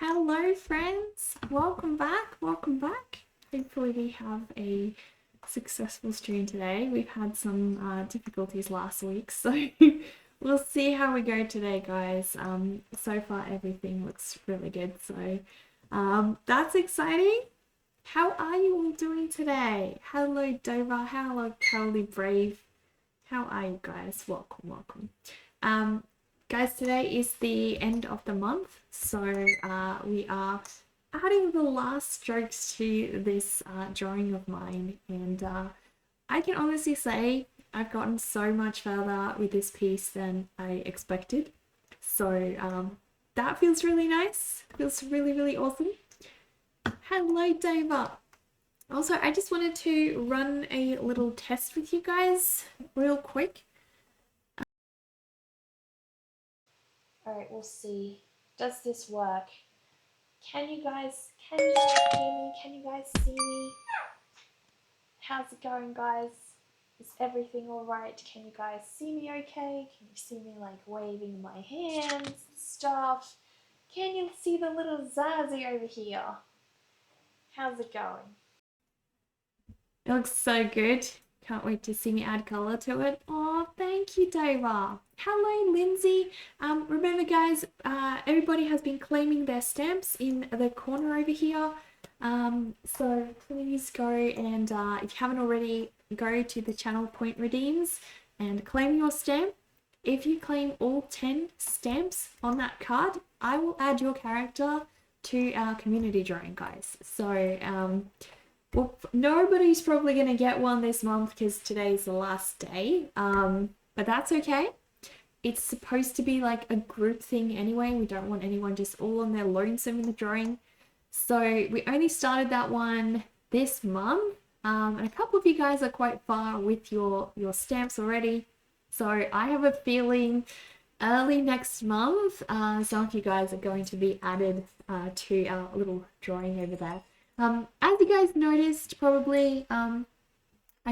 Hello friends, welcome back. Hopefully we have a successful stream today. We've had some difficulties last week, so we'll see how we go today, guys. So far everything looks really good, so that's exciting. How are you all doing today? Hello Dover, hello Curly Brave. How are you guys? Welcome. Guys, today is the end of the month, so we are adding the last strokes to this drawing of mine, and I can honestly say I've gotten so much further with this piece than I expected. So that feels really nice. It feels really awesome. Hello, Dava. Also, I just wanted to run a little test with you guys real quick. All right, we'll see. Does this work? Can you guys hear me? Can you guys see me? How's it going, guys? Is everything all right? Can you guys see me okay? Can you see me like waving my hands and stuff? Can you see the little Zazie over here? How's it going? It looks so good. Can't wait to see me add color to it. Oh, thank you, Dava. Hello, Lindsay. Remember, guys, everybody has been claiming their stamps in the corner over here. So please go and if you haven't already, go to the channel point redeems and claim your stamp. If you claim all 10 stamps on that card, I will add your character to our community drawing, guys. So well, nobody's probably going to get one this month because today's the last day, but that's okay. It's supposed to be like a group thing anyway. We don't want anyone just all on their lonesome in the drawing. So we only started that one this month, and a couple of you guys are quite far with your stamps already. So I have a feeling early next month, some of you guys are going to be added to our little drawing over there. As you guys noticed, probably, I've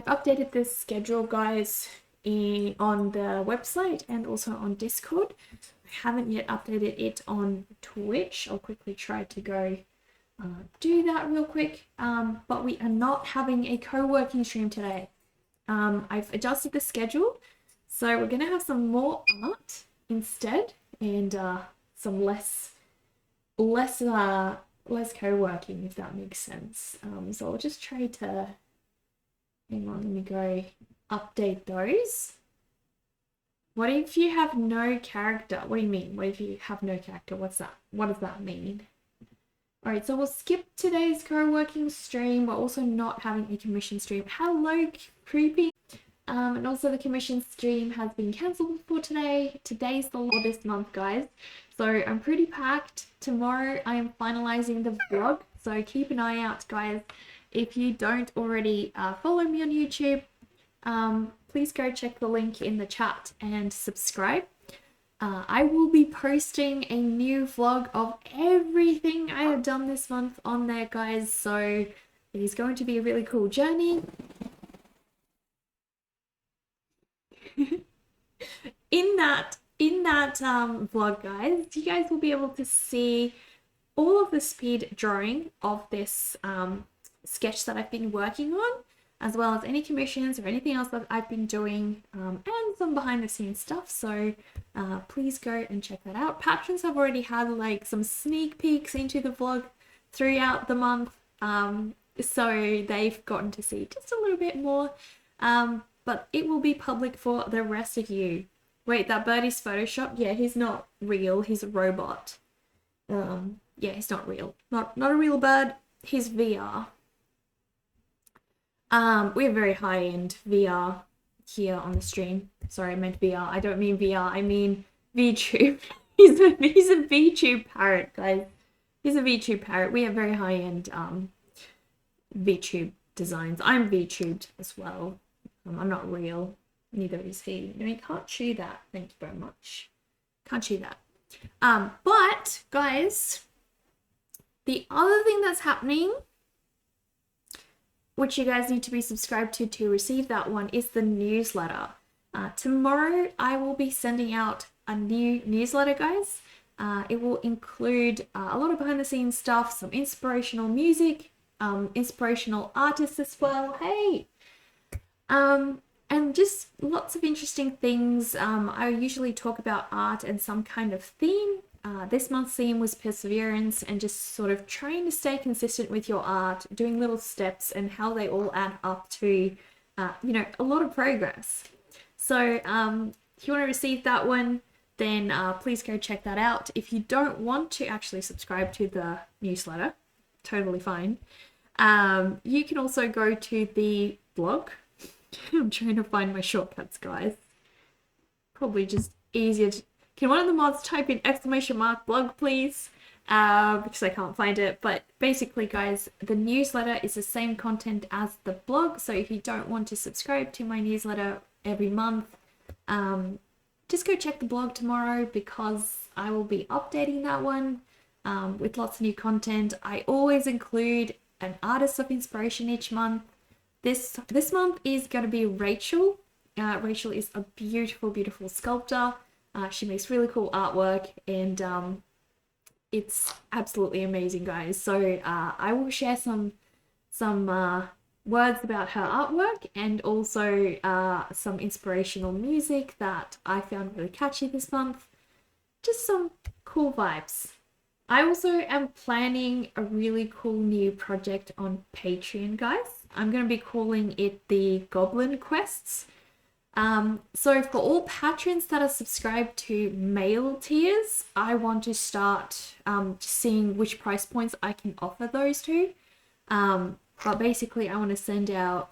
updated this schedule, guys, on the website and also on Discord. I haven't yet updated it on Twitch. I'll quickly try to go do that real quick. But we are not having a co-working stream today. I've adjusted the schedule, so we're gonna have some more art instead, and some less co-working, if that makes sense. So I'll just try to, hang on, let me go update those. What if you have no character? What do you mean? What if you have no character? What's that? What does that mean? All right, so we'll skip today's co-working stream. We're also not having a commission stream. Hello, Creepy. And also the commission stream has been cancelled for today. Today's the law this month, guys. So I'm pretty packed. Tomorrow I am finalizing the vlog. So keep an eye out, guys. If you don't already follow me on YouTube, please go check the link in the chat and subscribe. I will be posting a new vlog of everything I have done this month on there, guys. So it is going to be a really cool journey. in that vlog, guys, you guys will be able to see all of the speed drawing of this sketch that I've been working on, as well as any commissions or anything else that I've been doing, and some behind the scenes stuff. So please go and check that out. Patrons have already had like some sneak peeks into the vlog throughout the month, so they've gotten to see just a little bit more, but it will be public for the rest of you. Wait, that bird is photoshopped? Yeah, he's not real. He's a robot. Yeah, he's not real. Not a real bird. He's VR. We have very high-end VR here on the stream. Sorry, I meant VR. I don't mean VR. I mean VTube. he's a VTube parrot, guys. He's a VTube parrot. We have very high-end VTube designs. I'm VTubed as well. I'm not real. Neither is he. No, you can't chew that. Thank you very much. Can't chew that. But guys, the other thing that's happening, which you guys need to be subscribed to receive that one, is the newsletter. Tomorrow I will be sending out a new newsletter, guys. It will include a lot of behind the scenes stuff, some inspirational music, inspirational artists as well. Hey! And just lots of interesting things. I usually talk about art and some kind of theme. This month's theme was perseverance and just sort of trying to stay consistent with your art, doing little steps and how they all add up to, a lot of progress. So if you want to receive that one, then please go check that out. If you don't want to actually subscribe to the newsletter, totally fine. You can also go to the blog. I'm trying to find my shortcuts, guys. Probably just easier to... Can one of the mods type in !blog, please? Because I can't find it. But basically, guys, the newsletter is the same content as the blog. So if you don't want to subscribe to my newsletter every month, just go check the blog tomorrow because I will be updating that one with lots of new content. I always include an artist of inspiration each month. This month is going to be Rachel. Rachel is a beautiful, beautiful sculptor. She makes really cool artwork and it's absolutely amazing, guys. So I will share some words about her artwork and also some inspirational music that I found really catchy this month. Just some cool vibes. I also am planning a really cool new project on Patreon, guys. I'm going to be calling it the Goblin Quests. So for all patrons that are subscribed to mail tiers, I want to start seeing which price points I can offer those to. But basically I want to send out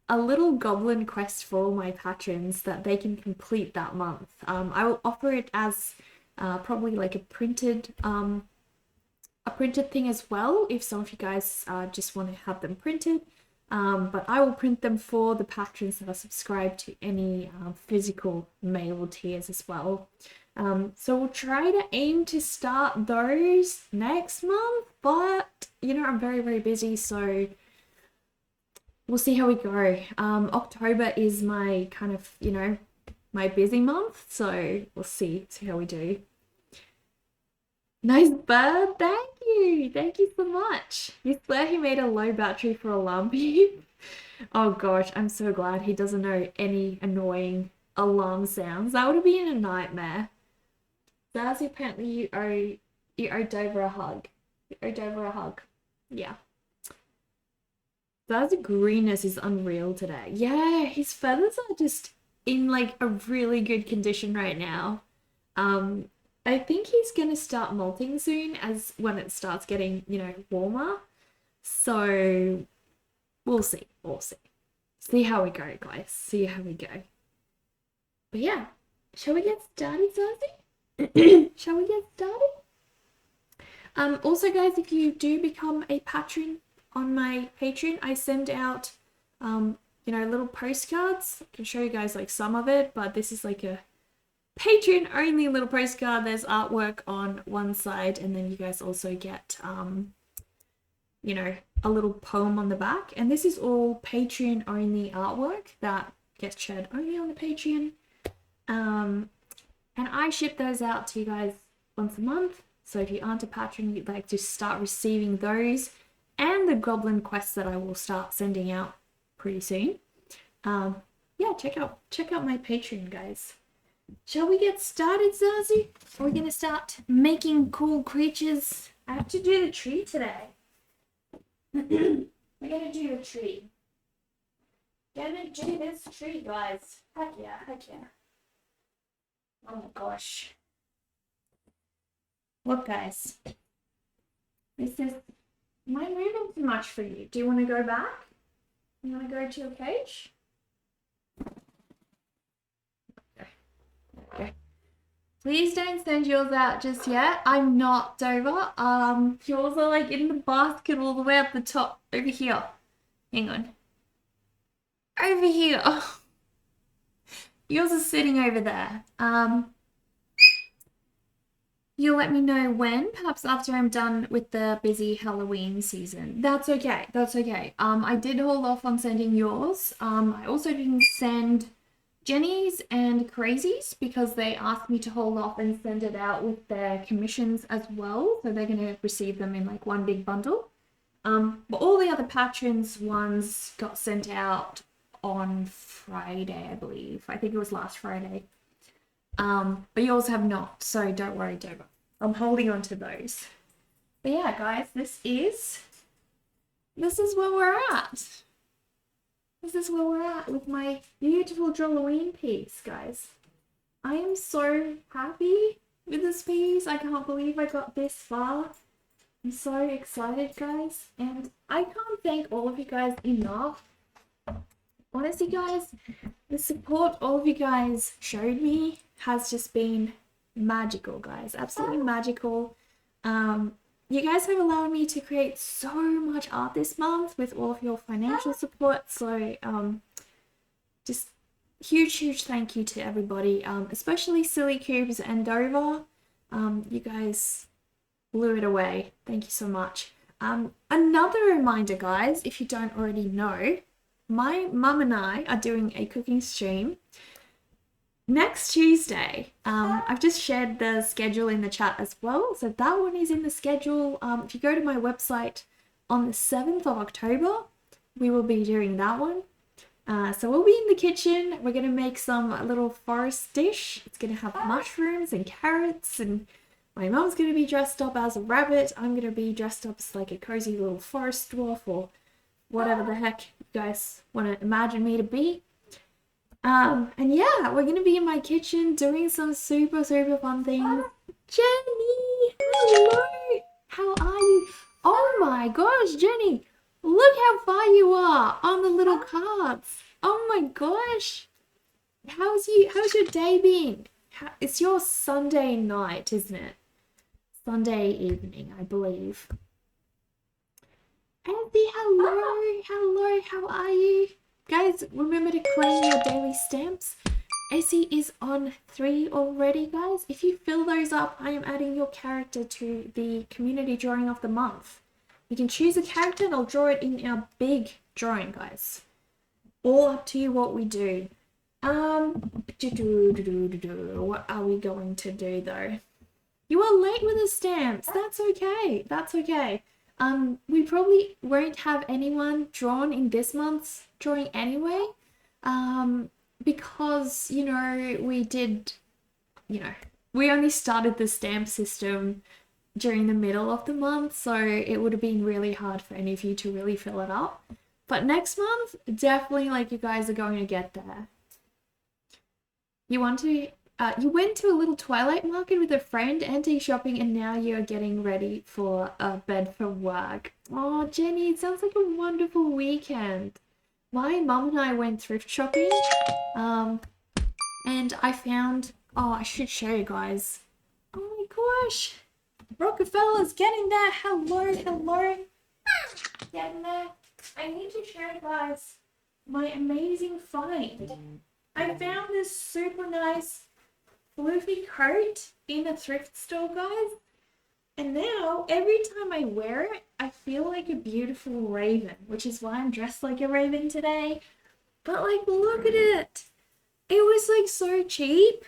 a little goblin quest for all my patrons that they can complete that month. I will offer it as probably like a printed thing as well if some of you guys just want to have them printed. But I will print them for the patrons that are subscribed to any physical mail tiers as well. So we'll try to aim to start those next month, but I'm very, very busy, so we'll see how we go. October is my kind of, my busy month, so we'll see how we do. Nice bird, thank you so much. You swear he made a low battery for alarm beep? Oh gosh, I'm so glad he doesn't know any annoying alarm sounds. That would have been a nightmare. Zazzy, apparently you owe Dover a hug. You owe Dover a hug. Yeah. Zazzy greenness is unreal today. Yeah, his feathers are just in like a really good condition right now. I think he's gonna start molting soon when it starts getting, warmer. So we'll see. See how we go, guys. See how we go. But yeah, shall we get started, Zazie? Shall we get started? Also, guys, if you do become a patron on my Patreon, I send out, little postcards. I can show you guys like some of it, but this is like a Patreon only little postcard. There's artwork on one side and then you guys also get a little poem on the back, and this is all Patreon only artwork that gets shared only on the Patreon, and I ship those out to you guys once a month. So if you aren't a patron, you'd like to start receiving those and the goblin quests that I will start sending out pretty soon. Check out my Patreon, guys. Shall we get started, Zazie? Are we gonna start making cool creatures? I have to do the tree today. We're gonna do the tree. Gonna do this tree, guys. Heck yeah. Oh my gosh. Look, guys. This is... Am I moving too much for you? Do you want to go back? You want to go to your cage? Okay. Please don't send yours out just yet. I'm not, Dover. Yours are like in the basket all the way up the top. Over here. Hang on. Over here. Yours are sitting over there. You'll let me know when, perhaps after I'm done with the busy Halloween season. That's okay. I did hold off on sending yours. I also didn't send Jenny's and Crazy's, because they asked me to hold off and send it out with their commissions as well. So they're going to receive them in like one big bundle. But all the other patrons ones got sent out on Friday, I believe. I think it was last Friday. But yours have not, so don't worry, Deborah. I'm holding on to those. But yeah, guys, this is where we're at. This is where we're at with my beautiful Halloween piece, guys. I am so happy with this piece. I can't believe I got this far. I'm so excited, guys. And I can't thank all of you guys enough. Honestly, guys, the support all of you guys showed me has just been magical, guys. Absolutely magical. You guys have allowed me to create so much art this month with all of your financial support. So just huge thank you to everybody, especially Silly Cubes and Dover. You guys blew it away. Thank you so much. Another reminder, guys, if you don't already know, my mum and I are doing a cooking stream next Tuesday. I've just shared the schedule in the chat as well. So that one is in the schedule. If you go to my website on the 7th of October, we will be doing that one. So we'll be in the kitchen. We're going to make some little forest dish. It's going to have mushrooms and carrots, and my mum's going to be dressed up as a rabbit. I'm going to be dressed up as like a cozy little forest dwarf or whatever the heck you guys want to imagine me to be. And yeah, we're gonna be in my kitchen doing some super fun things. Jenny, hello, how are you? Oh my gosh, Jenny, look how far you are on the little cards. Oh my gosh, how's your day been? It's your Sunday night, isn't it? Sunday evening, I believe. Andy, hello, how are you? Guys, remember to claim your daily stamps. Essie is on 3 already, guys. If you fill those up, I am adding your character to the community drawing of the month. You can choose a character and I'll draw it in our big drawing, guys. All up to you what we do. What are we going to do though? You are late with the stamps. That's okay. That's okay. We probably won't have anyone drawn in this month's drawing anyway, because, you know, we only started the stamp system during the middle of the month, so it would have been really hard for any of you to really fill it up. But next month, definitely, like, you guys are going to get there. You went to a little twilight market with a friend, antique shopping, and now you're getting ready for a bed for work. Oh, Jenny, it sounds like a wonderful weekend. My mum and I went thrift shopping, and I found, oh, I should show you guys. Oh my gosh, Rockefeller's getting there. Hello. Getting there. I need to show you guys my amazing find. I found this super nice floofy coat in a thrift store, guys, and now every time I wear it I feel like a beautiful raven, which is why I'm dressed like a raven today. But like, look at it. It was like so cheap.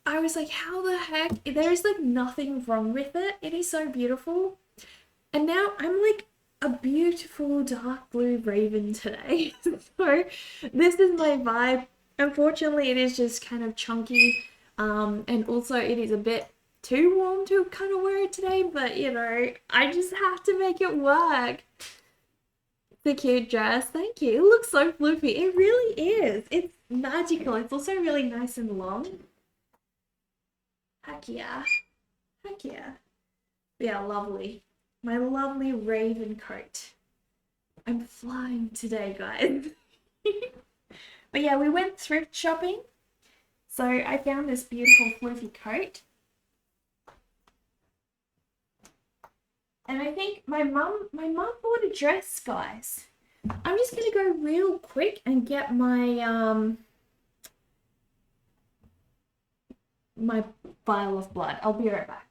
I was like, how the heck, there's like nothing wrong with it. It is so beautiful. And now I'm like a beautiful dark blue raven today. So this is my vibe. Unfortunately, it is just kind of chunky. And also it is a bit too warm to kind of wear it today, but you know, I just have to make it work. The cute dress, thank you. It looks so floofy. It really is. It's magical. It's also really nice and long. Heck yeah. Heck yeah. Yeah, lovely. My lovely raven coat. I'm flying today, guys. But yeah, we went thrift shopping. So I found this beautiful floofy coat. And I think my mum bought a dress, guys. I'm just gonna go real quick and get my my vial of blood. I'll be right back.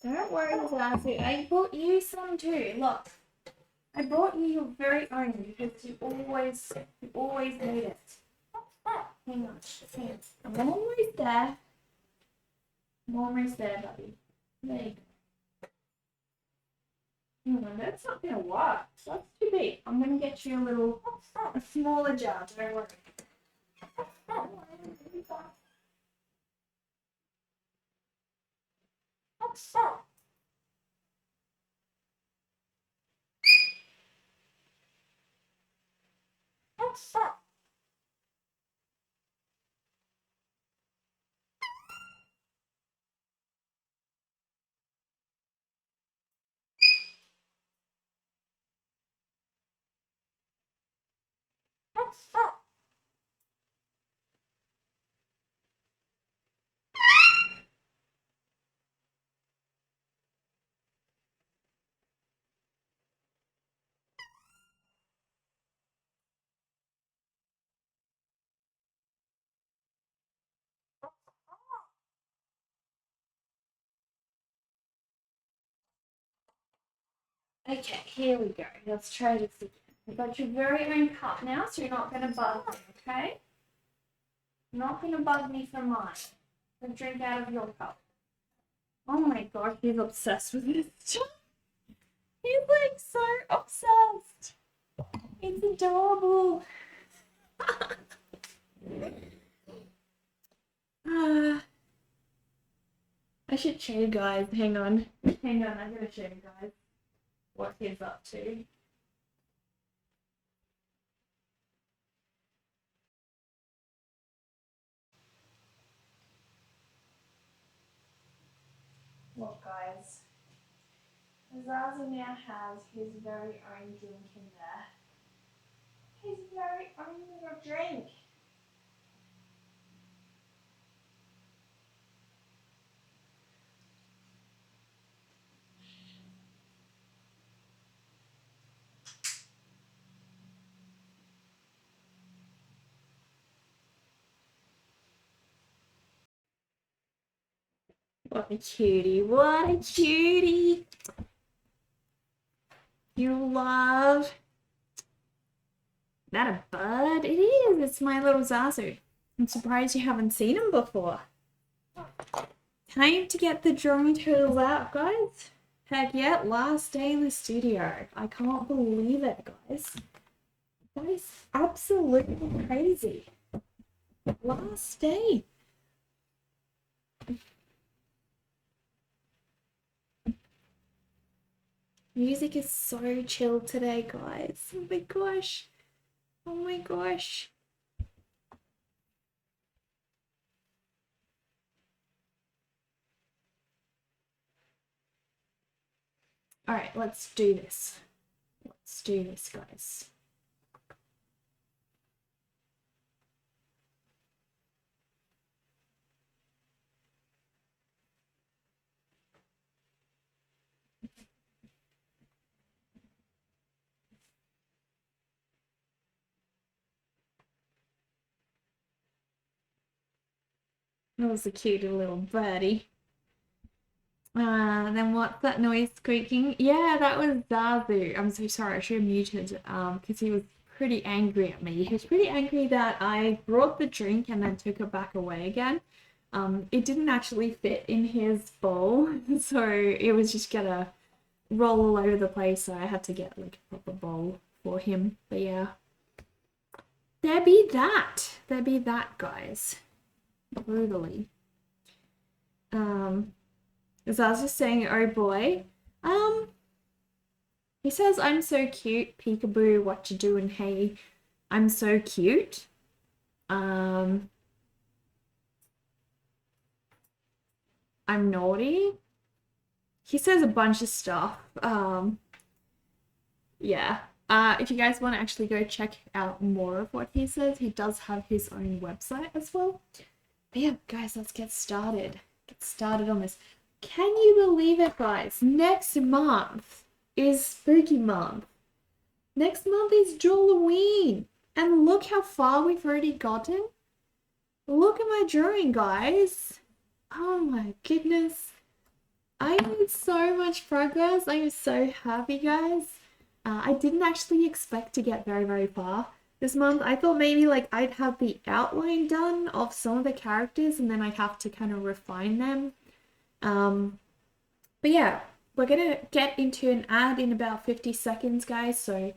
Don't worry, Zazu. I bought you some too. Look, I bought you your very own because you always need it. Hang on, hang on. I'm almost there. I'm almost there, buddy. There you go. That's not gonna work. That's too big. I'm gonna get you a smaller jar. Don't worry. Okay, here we go. Let's try this again. I've got your very own cup now, so you're not going to bug me, okay? You're not going to bug me for mine. So drink out of your cup. Oh my god, he's obsessed with this stuff. He's like so obsessed. It's adorable. I should show you guys. Hang on. Hang on, I'm going to show you guys what he's up to. Look, guys. Zazu now has his very own drink in there. His very own little drink. What a cutie. What a cutie. You love. Is that a bird? It is. It's my little Zazu. I'm surprised you haven't seen him before. Time to get the drawing tools out, guys. Heck yeah, last day in the studio. I can't believe it, guys. That is absolutely crazy. Last day. Music is so chill today, guys. Oh my gosh. Oh my gosh. All right, let's do this. Let's do this, guys. That was a cute little birdie. Then what's that noise squeaking? Yeah, that was Zazu. I'm so sorry, I should have muted because he was pretty angry at me. He was pretty angry that I brought the drink and then took it back away again. It didn't actually fit in his bowl, so it was just gonna roll all over the place, so I had to get like a proper bowl for him. But yeah. There be that, guys. Brutally. As I was just saying, oh boy. He says, I'm so cute, peekaboo, what you doing, hey? I'm so cute. I'm naughty. He says a bunch of stuff. Yeah. If you guys want to actually go check out more of what he says, he does have his own website as well. But yeah, guys, let's get started. Get started on this. Can you believe it, guys? Next month is Spooky Month. Next month is Halloween. And look how far we've already gotten. Look at my drawing, guys. Oh my goodness. I made so much progress. I'm so happy, guys. I didn't actually expect to get very, very far this month. I thought maybe like I'd have the outline done of some of the characters and then I'd have to kind of refine them. But yeah, we're gonna get into an ad in about 50 seconds, guys, so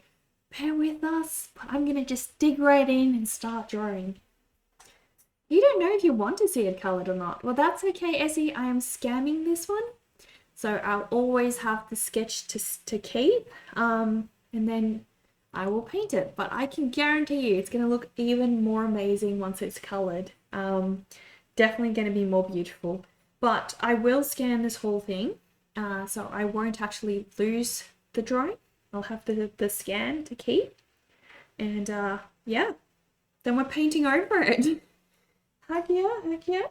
bear with us. But I'm gonna just dig right in and start drawing. You don't know if you want to see it colored or not. Well, that's okay, Essie. I am scanning this one. So I'll always have the sketch to keep, and then I will paint it. But I can guarantee you it's going to look even more amazing once it's colored. Definitely going to be more beautiful. But I will scan this whole thing, so I won't actually lose the drawing. I'll have the scan to keep. And yeah, then we're painting over it. Heck yeah, heck yeah.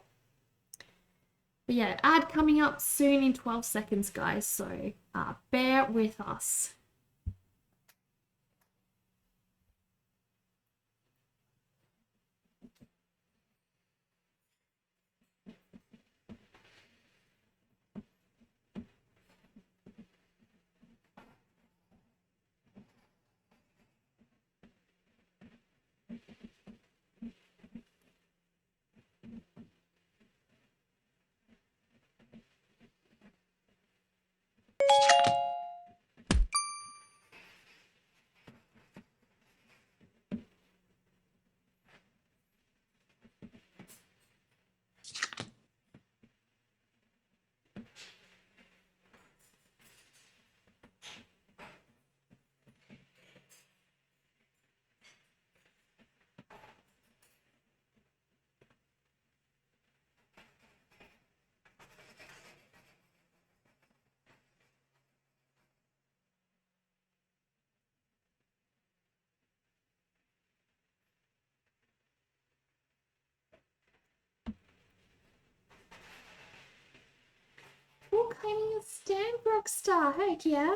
But yeah, ad coming up soon in 12 seconds, guys, so bear with us. Oh, claiming a stamp rockstar, heck yeah.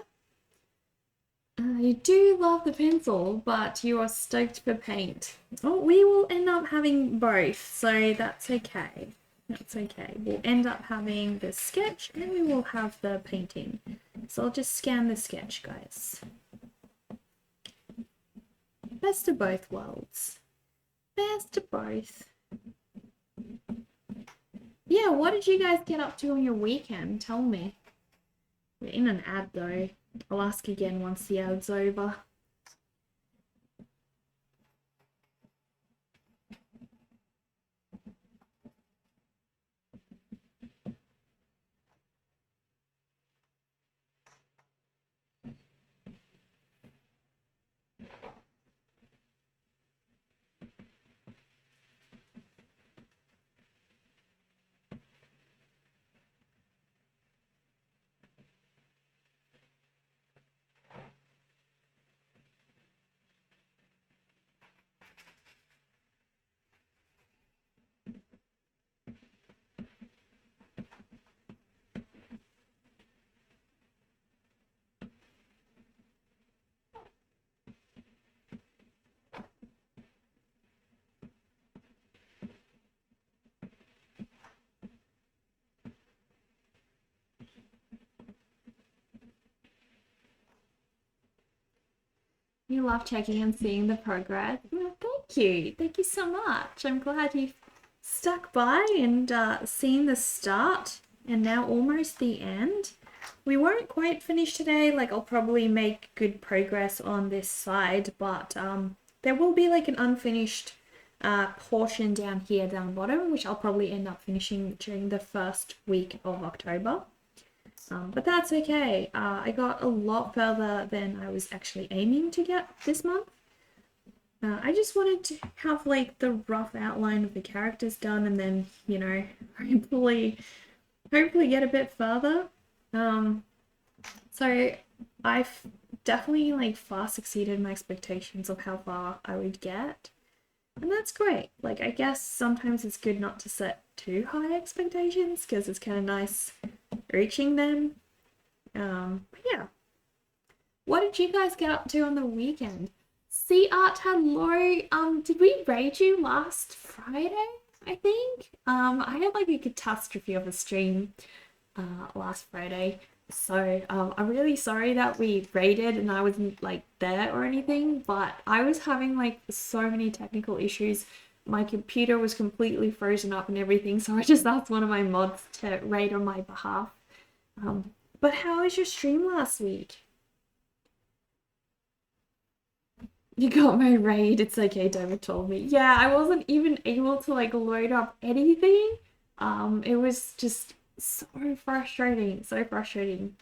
You do love the pencil, but you are stoked for paint. Oh, we will end up having both, so that's okay. That's okay. We'll end up having the sketch and we will have the painting. So I'll just scan the sketch, guys. Best of both worlds. Best of both. Yeah, what did you guys get up to on your weekend? Tell me. We're in an ad though. I'll ask again once the ad's over. You love checking and seeing the progress. Oh, thank you. Thank you so much. I'm glad you've stuck by and seen the start and now almost the end. We won't quite finish today. Like, I'll probably make good progress on this side, but there will be like an unfinished portion down here down bottom, which I'll probably end up finishing during the first week of October. But that's okay. I got a lot further than I was actually aiming to get this month. I just wanted to have like the rough outline of the characters done and then, you know, hopefully get a bit further. So I've definitely like far exceeded my expectations of how far I would get. And that's great. Like, I guess sometimes it's good not to set too high expectations because it's kind of nice reaching them. But yeah. What did you guys get up to on the weekend? Sea Art, hello. Did we raid you last Friday? I think. I had like a catastrophe of a stream. last Friday. So I'm really sorry that we raided and I wasn't like there or anything, but I was having like so many technical issues. My computer was completely frozen up and everything, so I just asked one of my mods to raid on my behalf. But how was your stream last week? You got my raid. It's okay, David told me. Yeah, I wasn't even able to like load up anything. It was just so frustrating, so frustrating.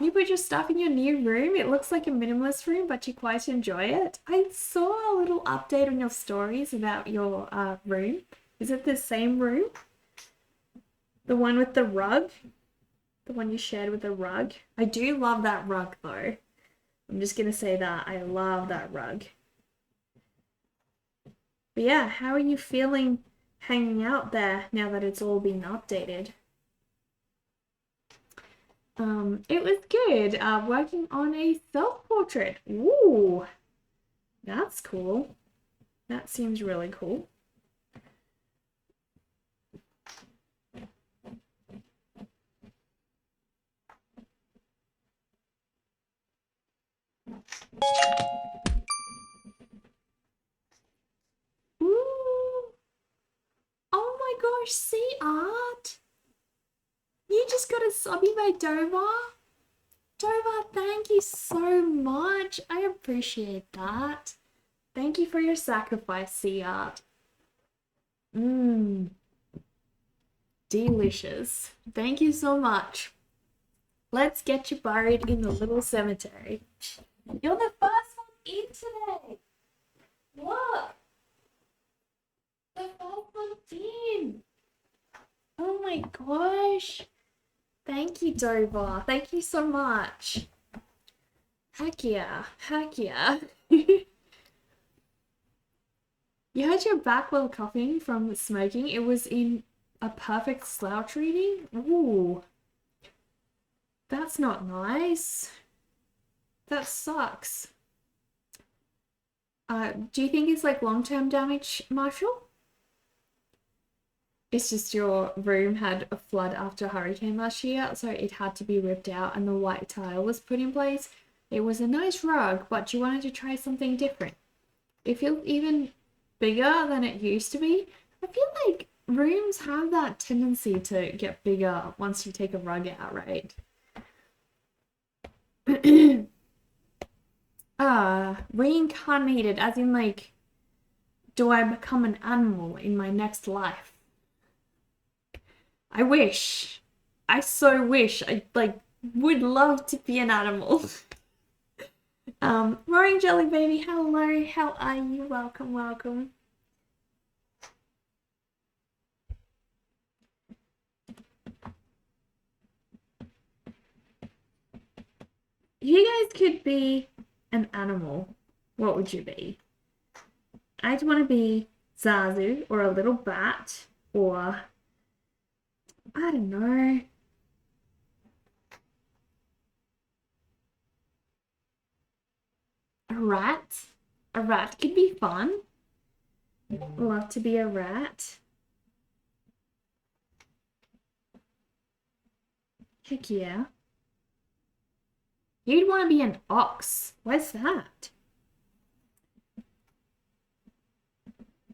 You put your stuff in your new room. It looks like a minimalist room, but you quite enjoy it. I saw a little update on your stories about your room. Is it the same room? The one with the rug? The one you shared with the rug? I do love that rug though. I'm just gonna say that. I love that rug. But yeah, how are you feeling hanging out there now that it's all been updated? It was good. Working on a self-portrait. Ooh, that's cool. That seems really cool. Ooh. Oh my gosh, see art. You just got a subby by Dover. Dover, thank you so much. I appreciate that. Thank you for your sacrifice, sea art. Mmm. Delicious. Thank you so much. Let's get you buried in the little cemetery. You're the first one in today. Look. The first one in. Oh my gosh. Thank you, Dover. Thank you so much. Heck yeah. Heck yeah. You had your back while coughing from smoking. It was in a perfect slouch reading. Ooh. That's not nice. That sucks. Do you think it's like long-term damage, Marshall? It's just your room had a flood after a hurricane last year, so it had to be ripped out and the white tile was put in place. It was a nice rug, but you wanted to try something different. It feels even bigger than it used to be. I feel like rooms have that tendency to get bigger once you take a rug out, right? Reincarnated, as in like, do I become an animal in my next life? I wish. I so wish. I like would love to be an animal. Roaring Jelly Baby, hello, how are you? Welcome, welcome. If you guys could be an animal, what would you be? I'd want to be Zazu or a little bat or I don't know. A rat? A rat could be fun. Love to be a rat. Heck yeah. You'd want to be an ox. Where's that?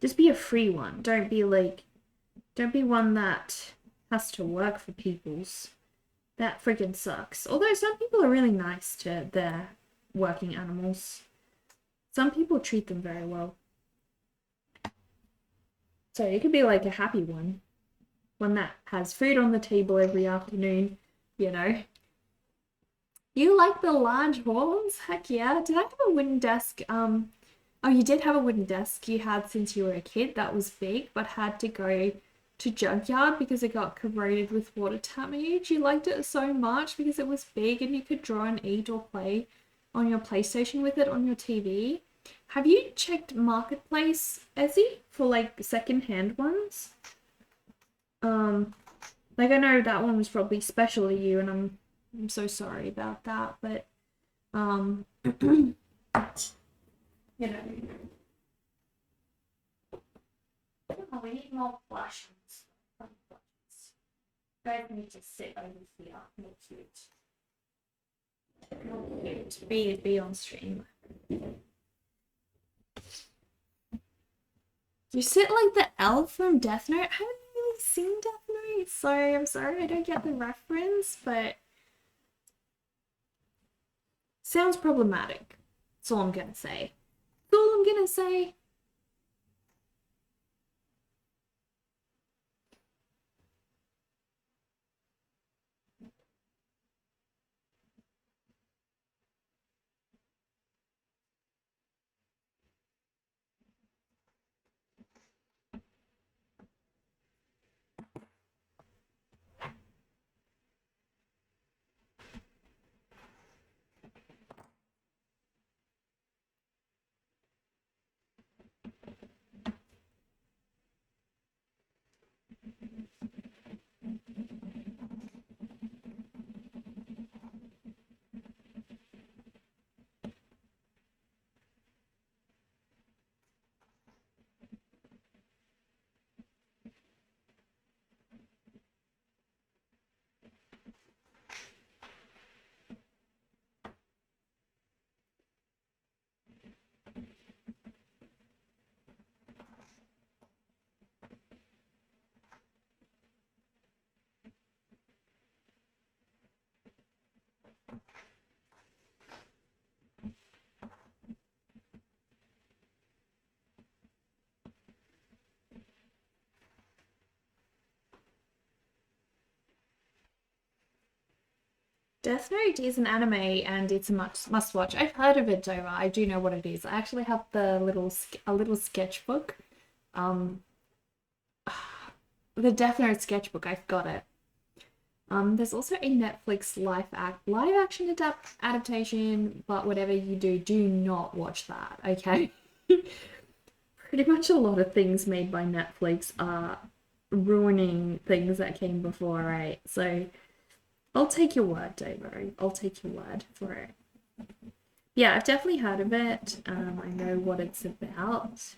Just be a free one. Don't be one that has to work for people's. That freaking sucks. Although some people are really nice to their working animals. Some people treat them very well. So you could be like a happy one. One that has food on the table every afternoon, you know. You like the large horns? Heck yeah. Did I have a wooden desk? Oh, you did have a wooden desk you had since you were a kid. That was big, but had to go to junkyard because it got corroded with water damage. You liked it so much because it was big and you could draw and eat or play on your PlayStation with it on your TV. Have you checked Marketplace, Ezzy, for like second-hand ones? Like I know that one was probably special to you, and I'm so sorry about that, but you know. Oh, we need more flashes. guys need to sit over here. Not cute. Not cute. Be on stream. You sit like the elf from Death Note. I haven't really seen Death Note, so I'm sorry I don't get the reference, but sounds problematic. That's all I'm gonna say. That's all I'm gonna say. Death Note is an anime and it's a must watch. I've heard of it, Dover. I do know what it is. I actually have a little sketchbook. Um, the Death Note sketchbook. I've got it. There's also a Netflix live action adaptation, but whatever you do, do not watch that. Okay. Pretty much a lot of things made by Netflix are ruining things that came before, right? So I'll take your word, Davo. I'll take your word for it. Yeah, I've definitely heard of it. I know what it's about.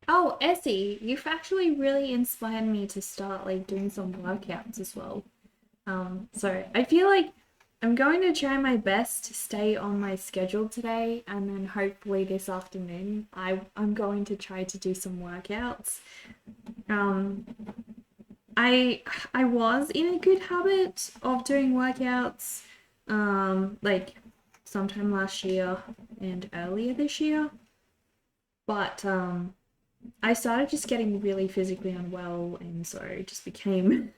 Oh, Essie, you've actually really inspired me to start like doing some workouts as well. So I feel like I'm going to try my best to stay on my schedule today, and then hopefully this afternoon I'm going to try to do some workouts. Um, I was in a good habit of doing workouts, like sometime last year and earlier this year, but I started just getting really physically unwell, and so it just became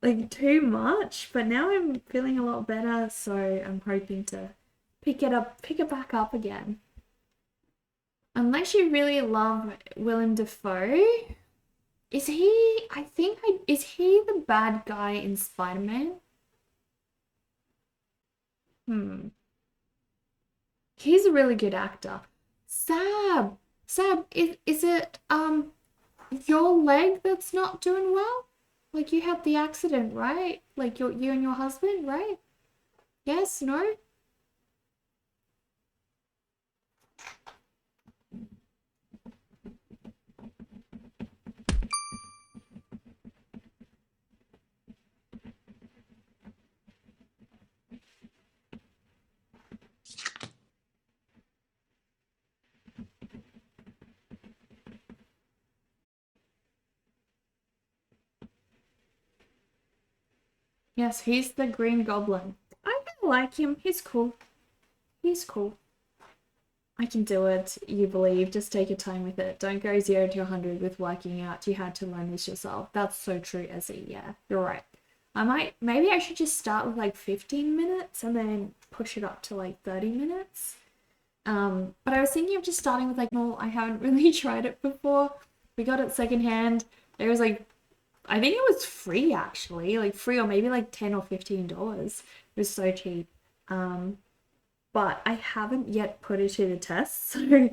like too much. But now I'm feeling a lot better, so I'm hoping to pick it back up again. Unless you really love Willem Dafoe, is he? Is he the bad guy in Spider-Man? Hmm. He's a really good actor. Sab, is it your leg that's not doing well? Like you had the accident, right? Like you and your husband, right? Yes, no? Yes, he's the Green Goblin. I kinda like him. He's cool. He's cool. I can do it, you believe. Just take your time with it. Don't go 0 to 100 with working out. You had to learn this yourself. That's so true, Ezzy. Yeah, you're right. Maybe I should just start with like 15 minutes and then push it up to like 30 minutes. But I was thinking of just starting with like, well, I haven't really tried it before. We got it secondhand. There was like, I think it was free actually, like free or maybe like $10 or $15. It was so cheap. Um, but I haven't yet put it to the test, so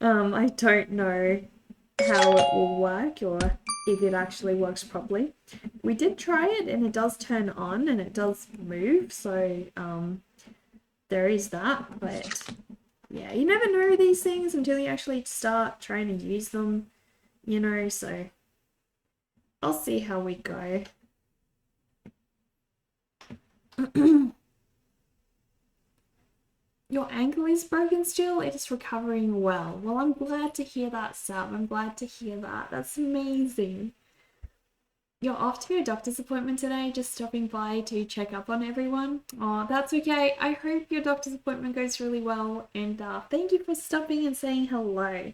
I don't know how it will work or if it actually works properly. We did try it and it does turn on and it does move, so there is that, but yeah, you never know these things until you actually start trying to use them, so I'll see how we go. Your ankle is broken still? It is recovering well. Well, I'm glad to hear that, Sam. I'm glad to hear that. That's amazing. You're off to a doctor's appointment today, just stopping by to check up on everyone. Oh, that's okay. I hope your doctor's appointment goes really well, and thank you for stopping and saying hello.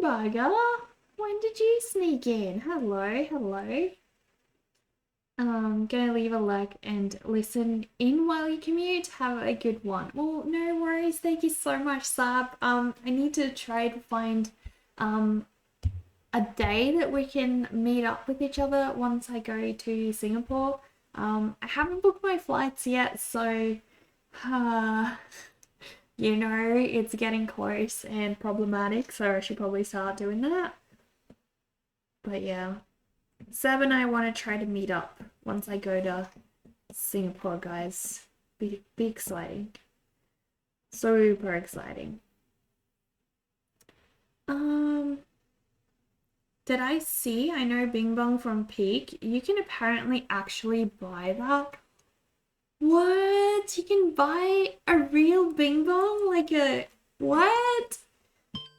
Homeburger, when did you sneak in? Hello, hello. Gonna leave a like and listen in while you commute. Have a good one. Well, no worries. Thank you so much, Sab. I need to try to find a day that we can meet up with each other once I go to Singapore. I haven't booked my flights yet, so uh, it's getting close and problematic, so I should probably start doing that. But yeah. Seb and I want to try to meet up once I go to Singapore, guys. Be exciting. Super exciting. Did I see? I know Bing Bong from Peak. You can apparently actually buy that. What? You can buy a real Bing Bong? Like a. What?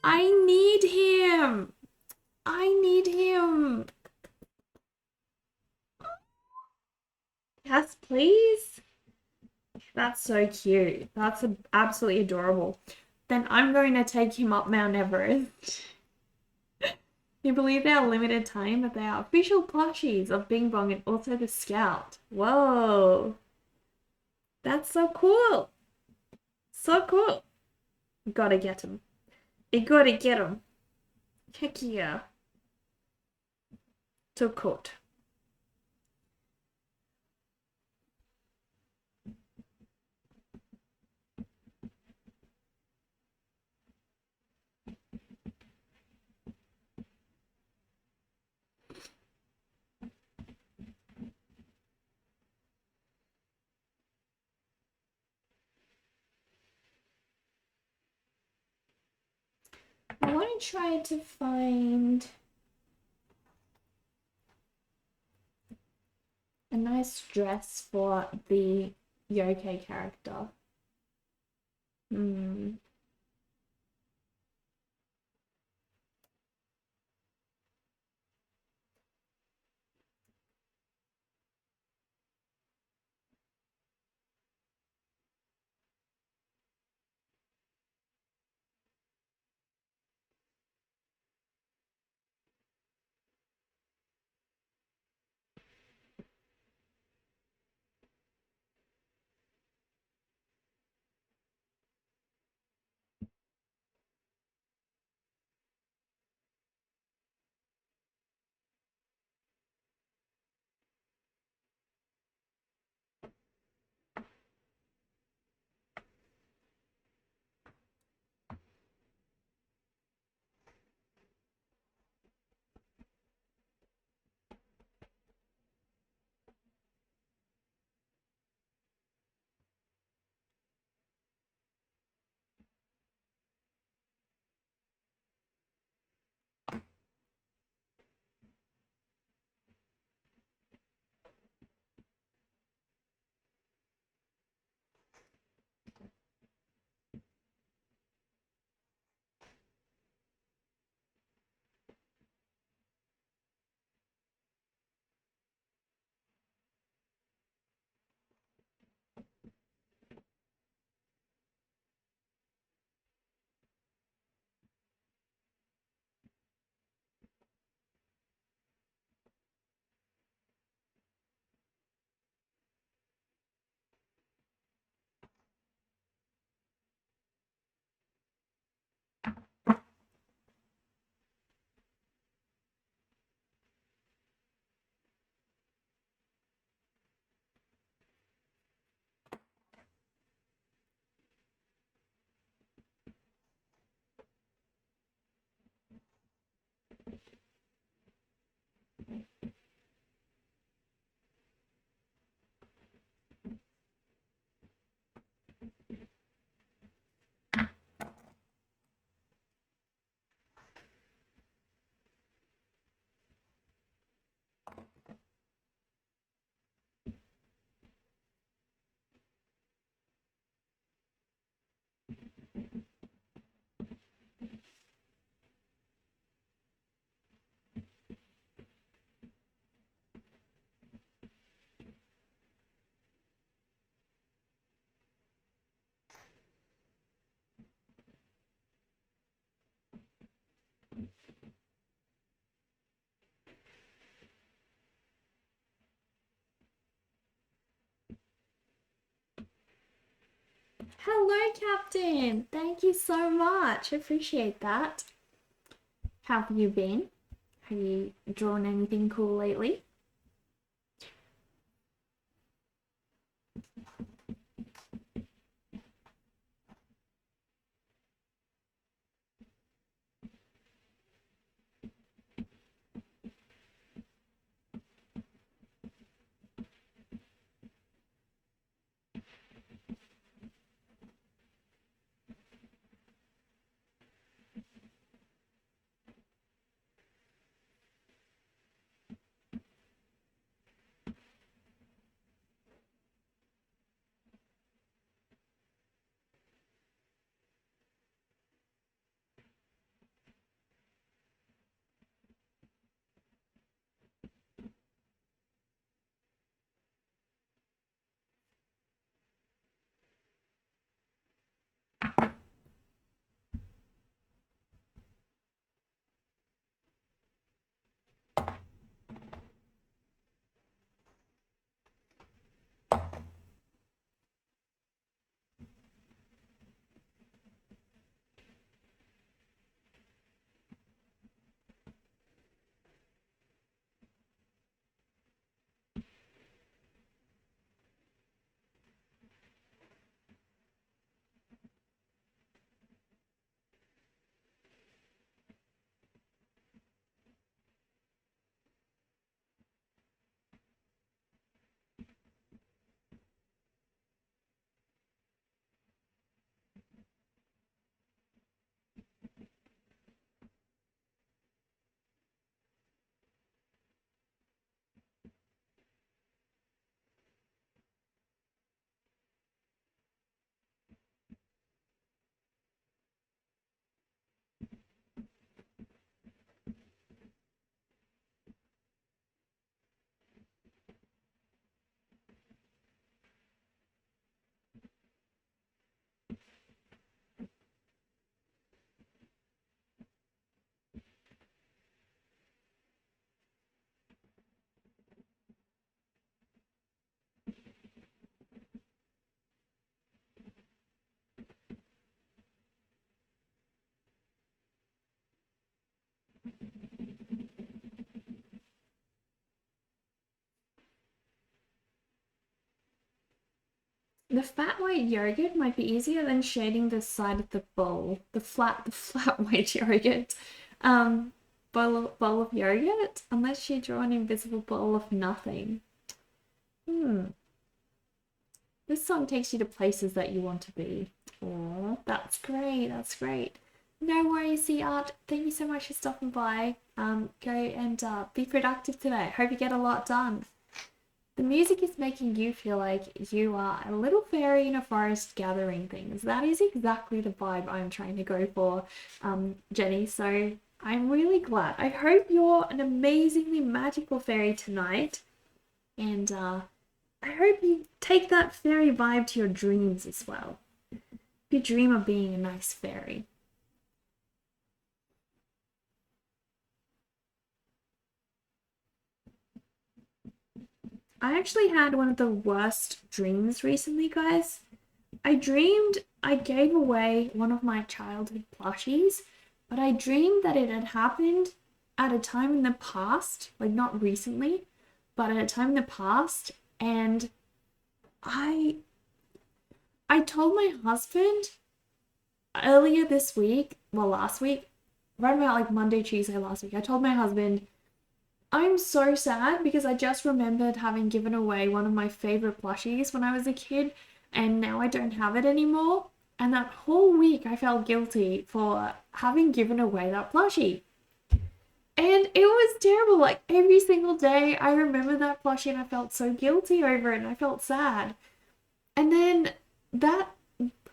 I need him. I need him. Yes, please. That's so cute. That's absolutely adorable. Then I'm going to take him up Mount Everest. You believe they are limited time, but they are official plushies of Bing Bong and also the Scout. Whoa. That's so cool. So cool. Gotta get him. You gotta get him. Heck yeah. So cool. try to find a nice dress for the yokai character. Hello, Captain. Thank you so much. Appreciate that. How have you been? Have you drawn anything cool lately? The fat white yogurt might be easier than shading the side of the bowl. The flat white yogurt. Um, bowl of yogurt, unless you draw an invisible bowl of nothing. This song takes you to places that you want to be. Oh, that's great. That's great. No worries, the art. Thank you so much for stopping by. Go and be productive today. Hope you get a lot done. The music is making you feel like you are a little fairy in a forest gathering things. That is exactly the vibe I'm trying to go for, Jenny. So I'm really glad. I hope you're an amazingly magical fairy tonight. And I hope you take that fairy vibe to your dreams as well. If you dream of being a nice fairy. I actually had one of the worst dreams recently, guys. I dreamed I gave away one of my childhood plushies, but I dreamed that it had happened at a time in the past, like not recently, but at a time in the past, and I told my husband earlier this week, well last week, right about like Monday, Tuesday last week, I told my husband I'm so sad because I just remembered having given away one of my favorite plushies when I was a kid, and now I don't have it anymore. And that whole week I felt guilty for having given away that plushie. And it was terrible. Like every single day I remember that plushie and I felt so guilty over it and I felt sad. And then that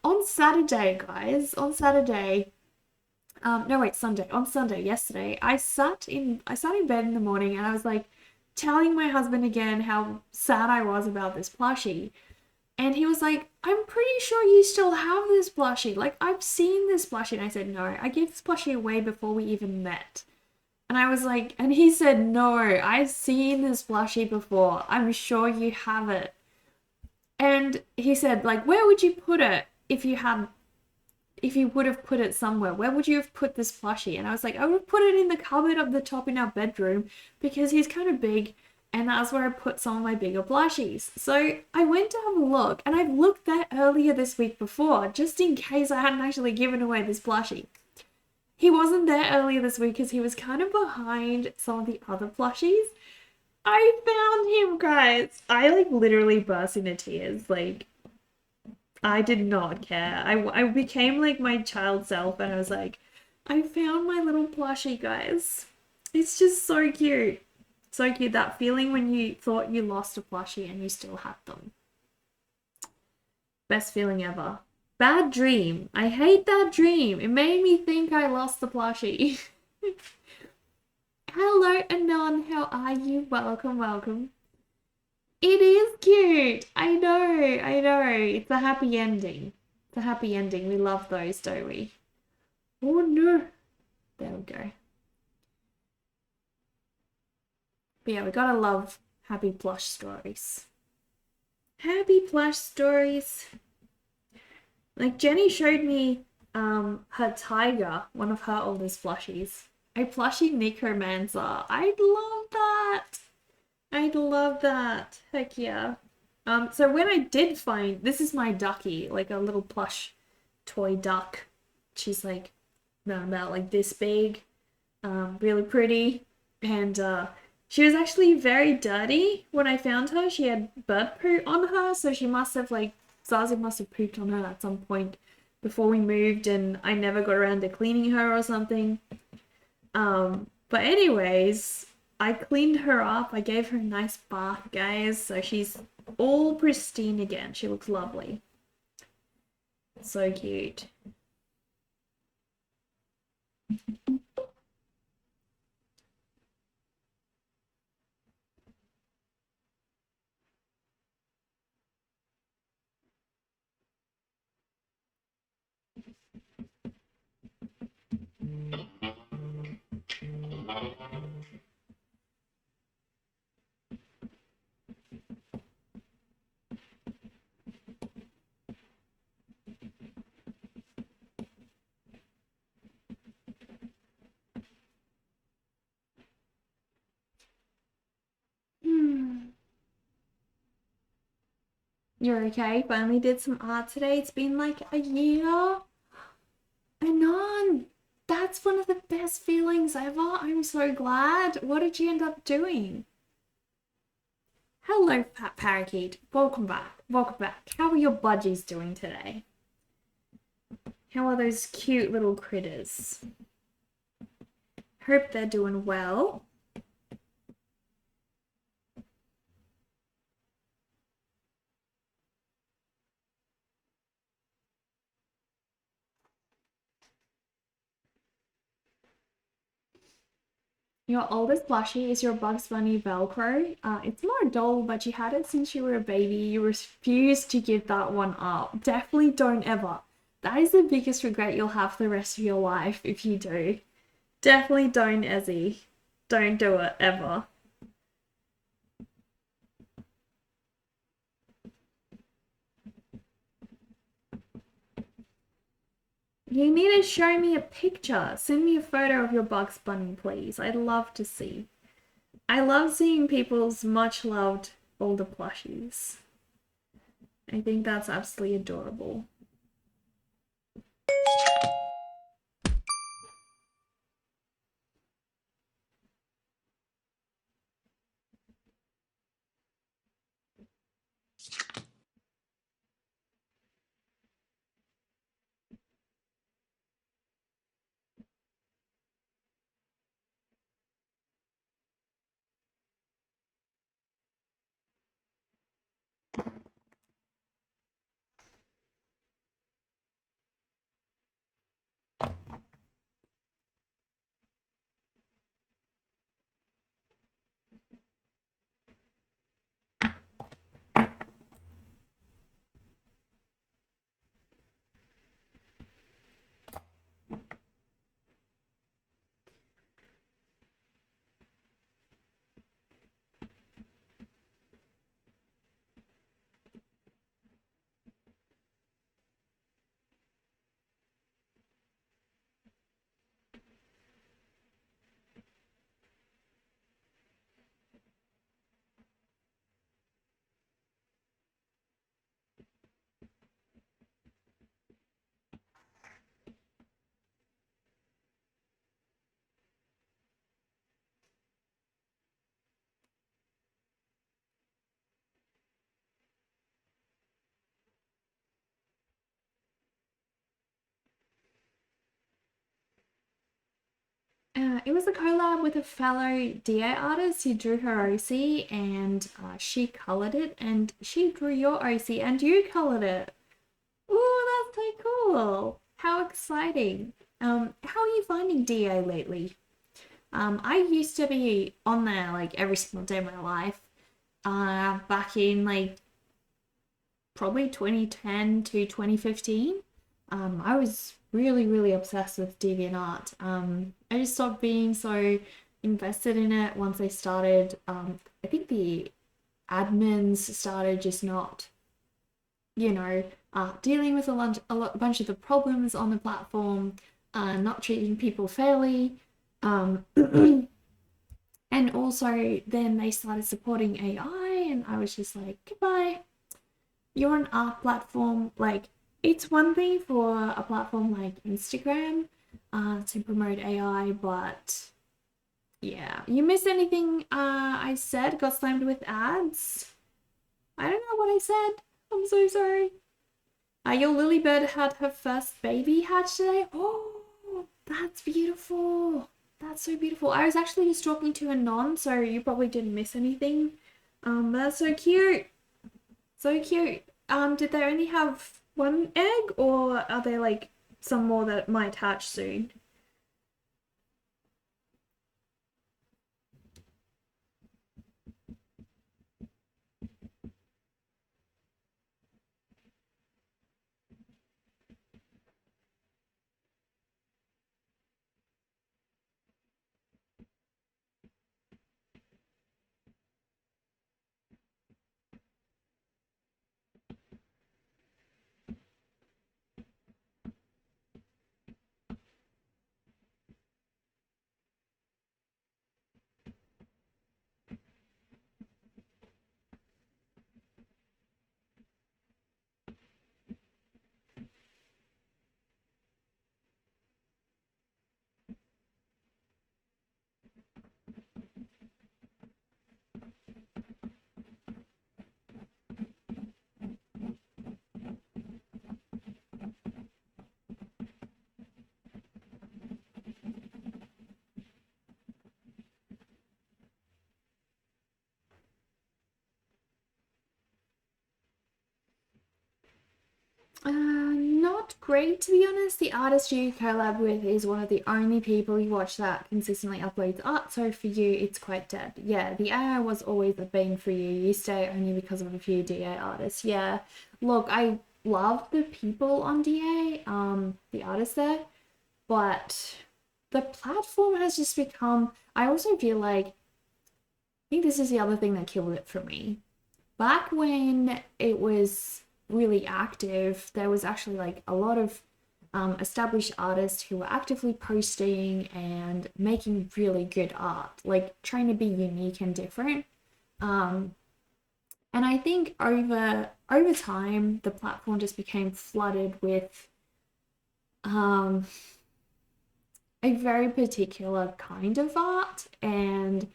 on Saturday, guys, on Saturday, no wait, Sunday. On Sunday, yesterday, I sat in bed in the morning and I was like telling my husband again how sad I was about this plushie. And he was like, I'm pretty sure you still have this plushie. Like, I've seen this plushie. And I said, no, I gave this plushie away before we even met. And I was like, and he said, no, I've seen this plushie before. I'm sure you have it. And he said, like, where would you put it if you would have put it somewhere? Where would you have put this plushie? And I was like, I would have put it in the cupboard up the top in our bedroom because he's kind of big and that's where I put some of my bigger plushies. So I went to have a look and I've looked there earlier this week before just in case I hadn't actually given away this plushie. He wasn't there earlier this week because he was kind of behind some of the other plushies. I found him, guys. I like literally burst into tears. Like, I did not care. I became like my child self and I was like, I found my little plushie, guys. It's just so cute. So cute, that feeling when you thought you lost a plushie and you still had them. Best feeling ever. Bad dream. I hate that dream. It made me think I lost the plushie. Hello, Anon. How are you? Welcome, welcome. It is cute. I know, I know. It's a happy ending. It's a happy ending. We love those, don't we? Oh no. There we go. But yeah, we gotta love happy plush stories. Happy plush stories. Like Jenny showed me her tiger, one of her oldest plushies. A plushie necromancer. I'd love that. I'd love that. Heck yeah. So when I did find, this is my ducky, like a little plush toy duck. She's like around about like this big, really pretty, and she was actually very dirty when I found her. She had bird poo on her, so she must have like Zazie must have pooped on her at some point before we moved, and I never got around to cleaning her or something. But anyways, I cleaned her up. I gave her a nice bath, guys, so she's all pristine again. She looks lovely. So cute. You're okay? Finally did some art today. It's been like a year. Anon, that's one of the best feelings ever. I'm so glad. What did you end up doing? Hello, Pat Parakeet. Welcome back. Welcome back. How are your budgies doing today? How are those cute little critters? Hope they're doing well. Your oldest plushie is your Bugs Bunny Velcro. It's more a doll, but you had it since you were a baby. You refused to give that one up. Definitely don't ever. That is the biggest regret you'll have for the rest of your life if you do. Definitely don't, Ezzy. Don't do it ever. You need to show me a picture. Send me a photo of your Bugs Bunny, please. I'd love to see. I love seeing people's much loved older plushies. I think that's absolutely adorable. It was a collab with a fellow DA artist who drew her OC and she colored it and she drew your OC and you colored it. Ooh, that's so cool. How exciting. How are you finding DA lately? I used to be on there like every single day of my life. Back in like probably 2010 to 2015. I was really obsessed with DeviantArt. I just stopped being so invested in it once I started. I think the admins started just not, you know, dealing with a bunch of the problems on the platform, not treating people fairly. And also then they started supporting AI, and I was just like, goodbye. You're an art platform. Like, it's one thing for a platform like Instagram to promote AI, but yeah. You missed anything I said? Got slammed with ads? I don't know what I said. I'm so sorry. Your Lilybird had her first baby hatch today. Oh, that's beautiful. That's so beautiful. I was actually just talking to a non, so you probably didn't miss anything. But that's so cute. So cute. Did they only have one egg, or are there like some more that might hatch soon? Not great to be honest. The artist you collab with is one of the only people you watch that consistently uploads art, so for you it's quite dead. Yeah, the AI was always a bane for you. You stay only because of a few DA artists. Yeah. Look, I love the people on DA, the artists there, but the platform has just become, I also feel like, I think this is the other thing that killed it for me. Back when it was really active, there was actually like a lot of established artists who were actively posting and making really good art, like trying to be unique and different. Um, and I think over time, the platform just became flooded with um, a very particular kind of art, and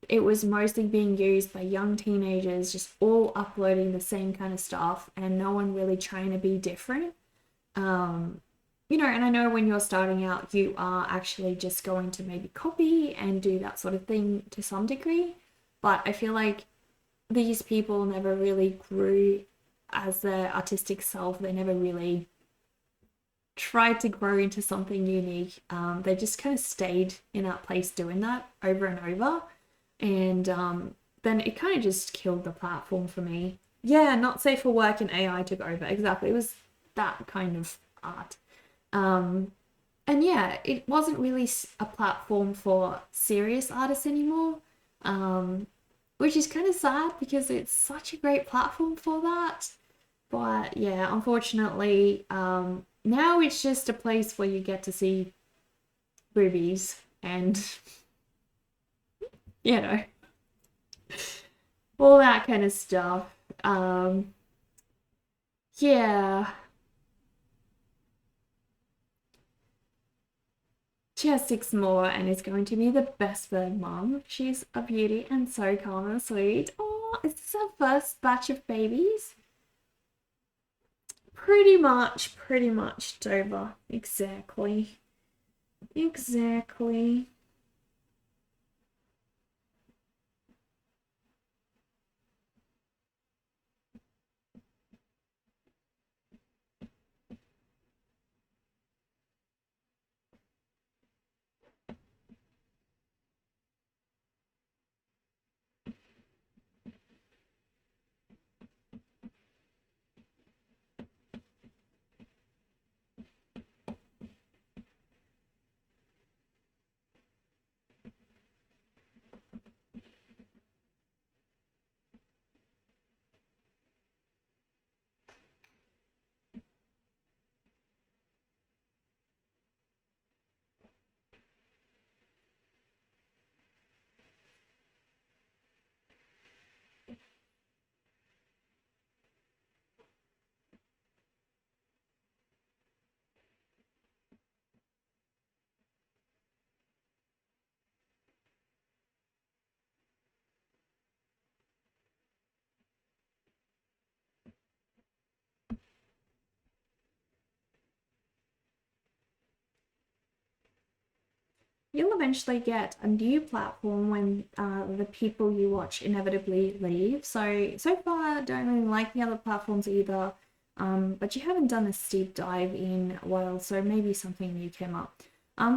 it was mostly being used by young teenagers, just all uploading the same kind of stuff and no one really trying to be different. Um, and I know when you're starting out, you are actually just going to maybe copy and do that sort of thing to some degree. But I feel like these people never really grew as their artistic self. They never really tried to grow into something unique. They just kind of stayed in that place doing that over and over. And then it kind of just killed the platform for me. Yeah, not safe for work and AI took over. Exactly. It was that kind of art. Um, and yeah, it wasn't really a platform for serious artists anymore, um, which is kind of sad because it's such a great platform for that. But yeah, unfortunately, now it's just a place where you get to see boobies and, you know, all that kind of stuff. Um, yeah, she has six more and is going to be the best bird mom. She's a beauty and so calm and sweet. Oh, is this our first batch of babies? Pretty much, Dover. Exactly. Exactly. You'll eventually get a new platform when the people you watch inevitably leave. So far, I don't really like the other platforms either. But you haven't done a steep dive in a while, so maybe something new came up.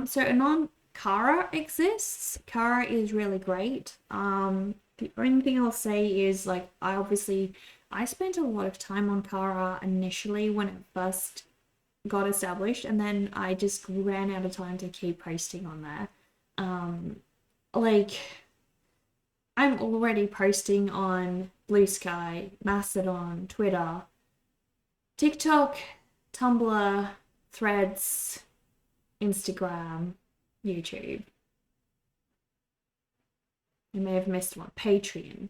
So Anon Kara exists. Kara is really great. The only thing I'll say is like I spent a lot of time on Kara initially when it first got established, and then I just ran out of time to keep posting on there. Um, like I'm already posting on Blue Sky, Mastodon, Twitter, TikTok, Tumblr, Threads, Instagram, YouTube. I may have missed one. Patreon.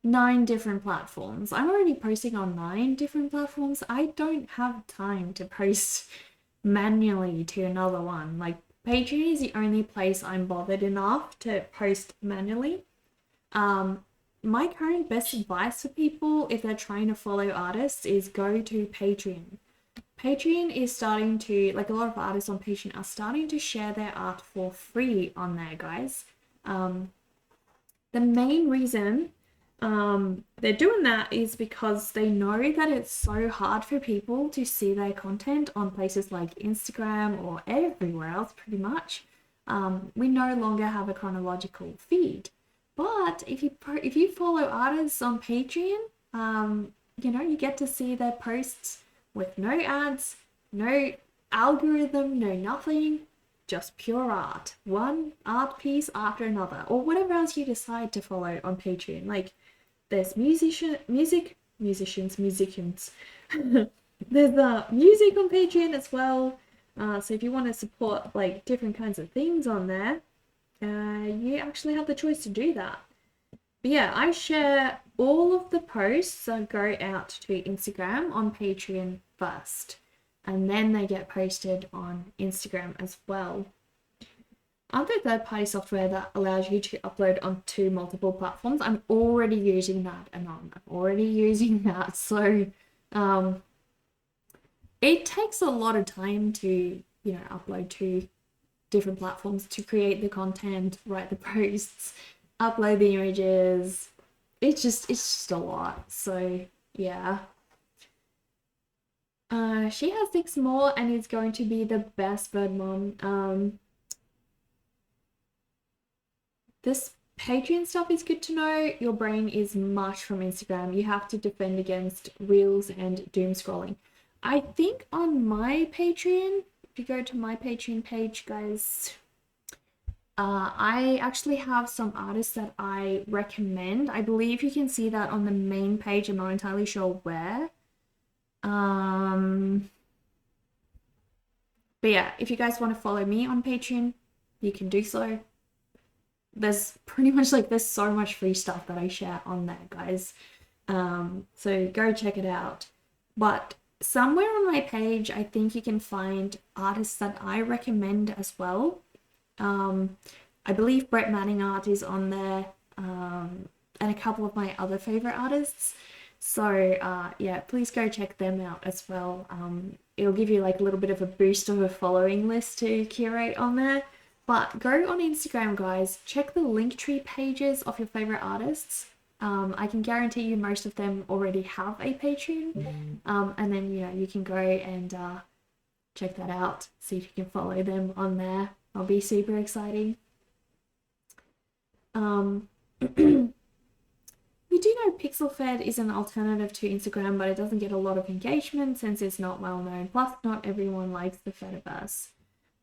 9 different platforms. I'm already posting on 9 different platforms. I don't have time to post manually to another one. Like Patreon is the only place I'm bothered enough to post manually. My current best advice for people if they're trying to follow artists is go to Patreon. Patreon is starting to, like a lot of artists on Patreon are starting to share their art for free on there, guys. The main reason they're doing that is because they know that it's so hard for people to see their content on places like Instagram or everywhere else, pretty much. We no longer have a chronological feed. But if you follow artists on Patreon, you get to see their posts with no ads, no algorithm, no nothing, just pure art. One art piece after another, or whatever else you decide to follow on Patreon. Like there's musicians. There's music on Patreon as well. So if you want to support like different kinds of things on there, you actually have the choice to do that. But yeah, I share all of the posts that go out to Instagram on Patreon first, and then they get posted on Instagram as well. Other third-party software that allows you to upload onto multiple platforms, I'm already using that, and I'm already using that. So it takes a lot of time to, upload to different platforms, to create the content, write the posts, upload the images. It's just a lot. So yeah. She has 6 more and is going to be the best bird mom. This Patreon stuff is good to know. Your brain is mush from Instagram. You have to defend against reels and doom scrolling. I think on my Patreon, if you go to my Patreon page, guys, I actually have some artists that I recommend. I believe you can see that on the main page. I'm not entirely sure where. But yeah, if you guys want to follow me on Patreon, you can do so. There's pretty much there's so much free stuff that I share on there, guys. So go check it out. But somewhere on my page, I think you can find artists that I recommend as well. I believe Brett Manning art is on there, and a couple of my other favorite artists. So yeah, please go check them out as well. It'll give you a little bit of a boost of a following list to curate on there. But go on Instagram, guys. Check the Linktree pages of your favorite artists. I can guarantee you most of them already have a Patreon. And then, you can go and check that out. See if you can follow them on there. That'll be super exciting. We do know PixelFed is an alternative to Instagram, but it doesn't get a lot of engagement since it's not well known. Plus, not everyone likes the Fediverse.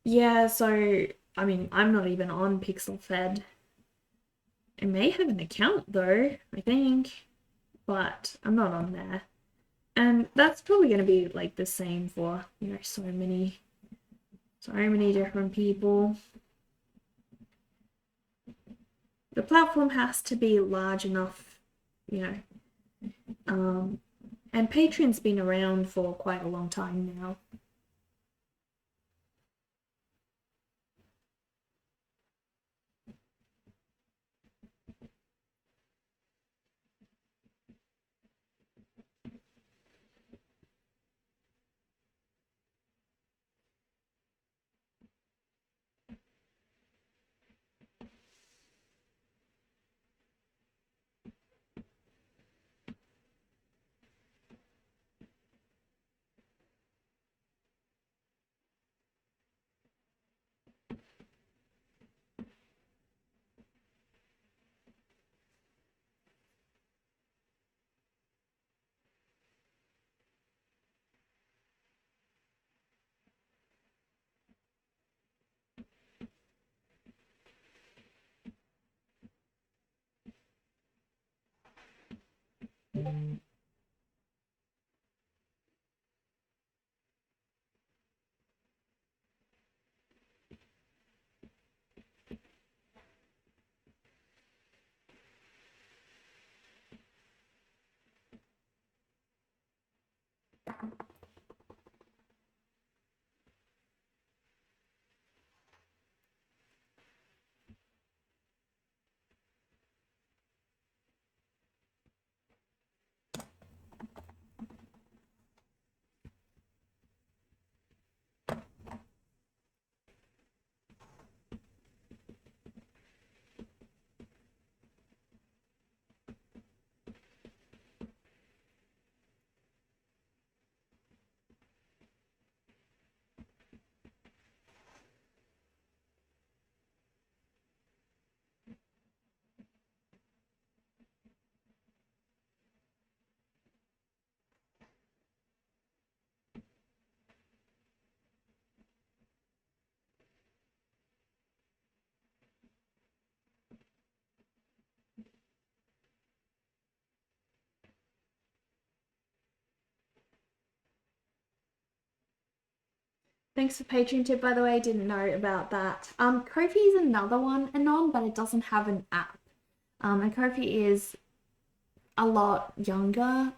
Yeah, so I'm not even on PixelFed. I may have an account though, I think, but I'm not on there. And that's probably going to be the same for, so many different people. The platform has to be large enough, and Patreon's been around for quite a long time now. Thanks for Patreon tip, by the way. Didn't know about that. Ko-fi is another one, Anon, but it doesn't have an app. And Ko-fi is a lot younger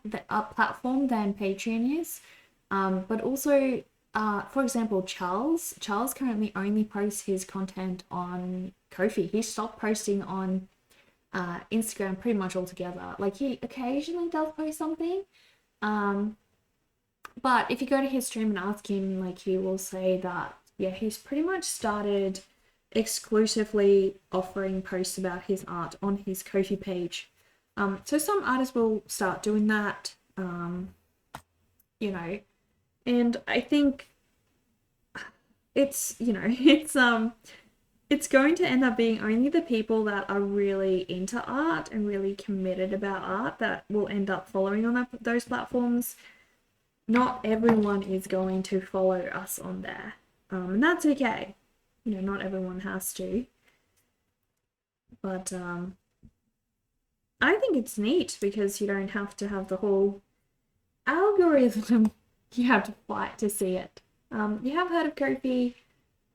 platform than Patreon is. But also, for example, Charles currently only posts his content on Ko-fi. He stopped posting on Instagram pretty much altogether. Like, he occasionally does post something. But if you go to his stream and ask him, like, he will say that, yeah, he's pretty much started exclusively offering posts about his art on his Ko-fi page. So some artists will start doing that, you know, and I think it's, you know, it's going to end up being only the people that are really into art and really committed about art that will end up following on those platforms. Not everyone is going to follow us on there, and that's okay. You know, not everyone has to. But I think it's neat because you don't have to have the whole algorithm you have to fight to see it. You have heard of Ko-fi,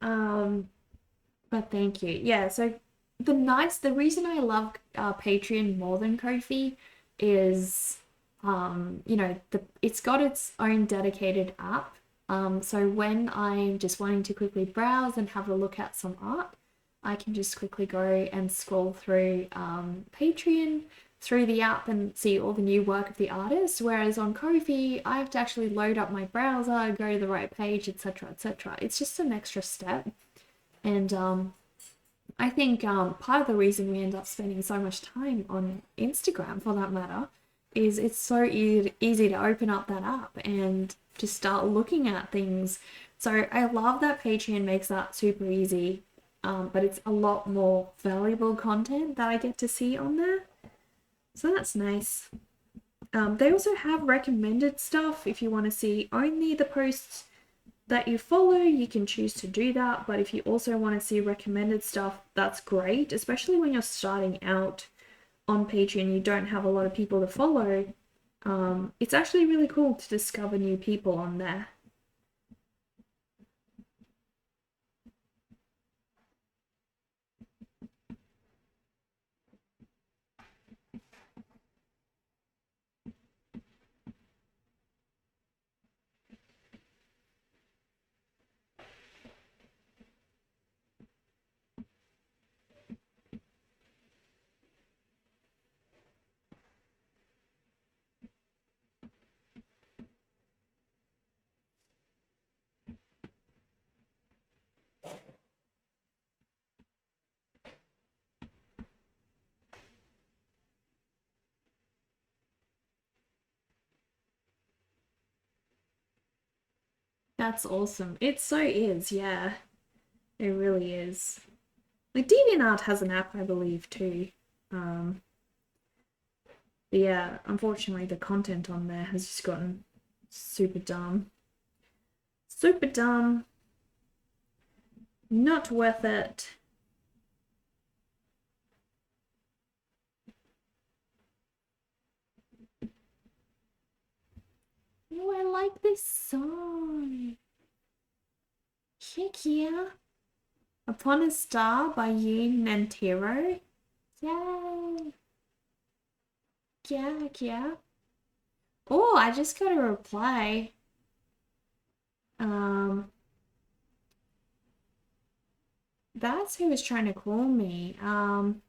but thank you. Yeah, so the reason I love Patreon more than Ko-fi is, you know, it's got its own dedicated app. So when I'm just wanting to quickly browse and have a look at some art, I can just quickly go and scroll through Patreon through the app and see all the new work of the artist. Whereas on Ko-fi, I have to actually load up my browser, go to the right page, etc., etc. It's just an extra step. And I think part of the reason we end up spending so much time on Instagram, for that matter, is it's so easy to open up that app and just start looking at things. So I love that Patreon makes that super easy, but it's a lot more valuable content that I get to see on there. So that's nice. They also have recommended stuff. If you want to see only the posts that you follow, you can choose to do that. But if you also want to see recommended stuff, that's great, especially when you're starting out on Patreon, you don't have a lot of people to follow. It's actually really cool to discover new people on there. That's awesome. It so is, yeah. It really is. Like, DeviantArt has an app, I believe, too. But yeah, unfortunately, the content on there has just gotten super dumb. Super dumb. Not worth it. Oh, I like this song. Heck yeah. Upon a Star by Yin and Tiro. Yay. Yeah, yeah. Oh, I just got a reply. That's who was trying to call me. I'm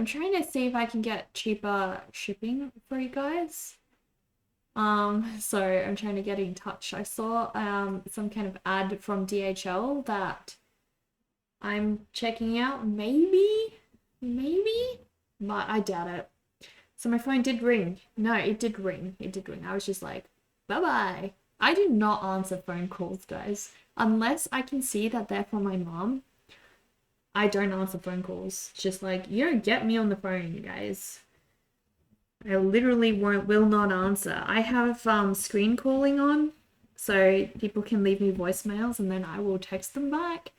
trying to see if I can get cheaper shipping for you guys. So I'm trying to get in touch. I saw some kind of ad from DHL that I'm checking out. Maybe, but I doubt it. So my phone did ring. No, it did ring. It did ring. I was just like, bye-bye. I do not answer phone calls, guys. Unless I can see that they're from my mom, I don't answer phone calls. It's just like, you don't get me on the phone, you guys. I literally will not answer. I have screen calling on, so people can leave me voicemails and then I will text them back.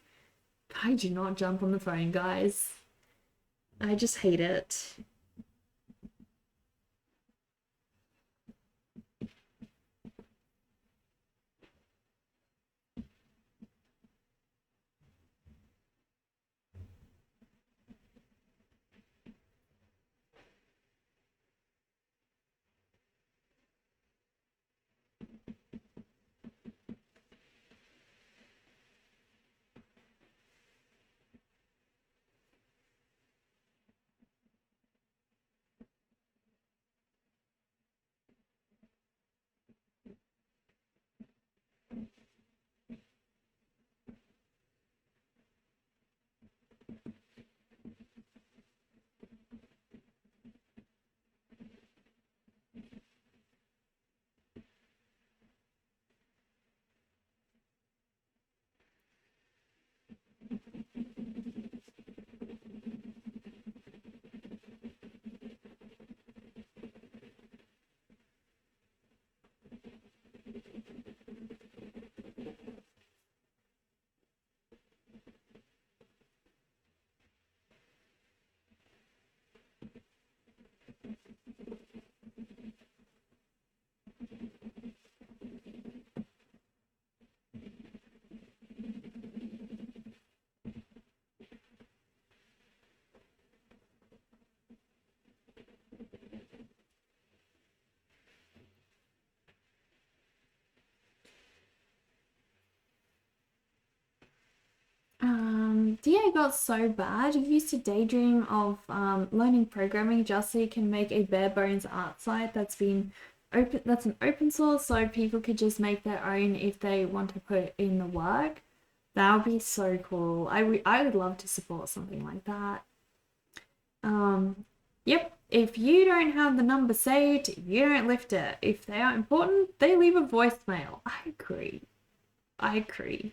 I do not jump on the phone, guys. I just hate it. DA got so bad. You used to daydream of learning programming just so you can make a bare bones art site that's an open source, so people could just make their own if they want to put in the work. That would be so cool. I would love to support something like that. Yep. If you don't have the number saved, you don't lift it. If they are important, they leave a voicemail. I agree. I agree.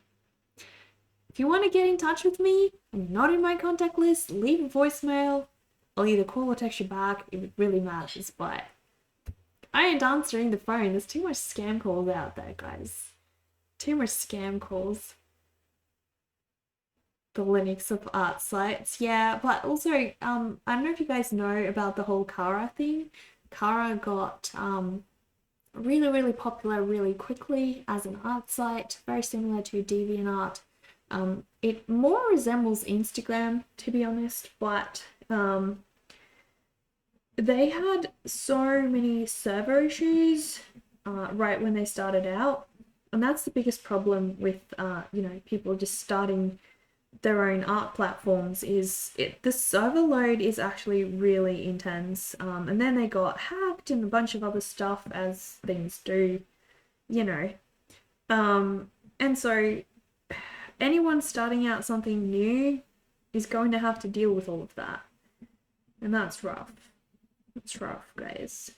If you want to get in touch with me and you're not in my contact list, leave a voicemail. I'll either call or text you back if it really matters, but I ain't answering the phone. There's too much scam calls out there, guys. Too much scam calls. The Linux of art sites, yeah, but also, I don't know if you guys know about the whole Kara thing. Kara got really, really popular really quickly as an art site, very similar to DeviantArt. It more resembles Instagram, to be honest, but they had so many server issues right when they started out, and that's the biggest problem with people just starting their own art platforms. The server load is actually really intense, and then they got hacked and a bunch of other stuff as things do, and so anyone starting out something new is going to have to deal with all of that, and that's rough. It's rough, guys.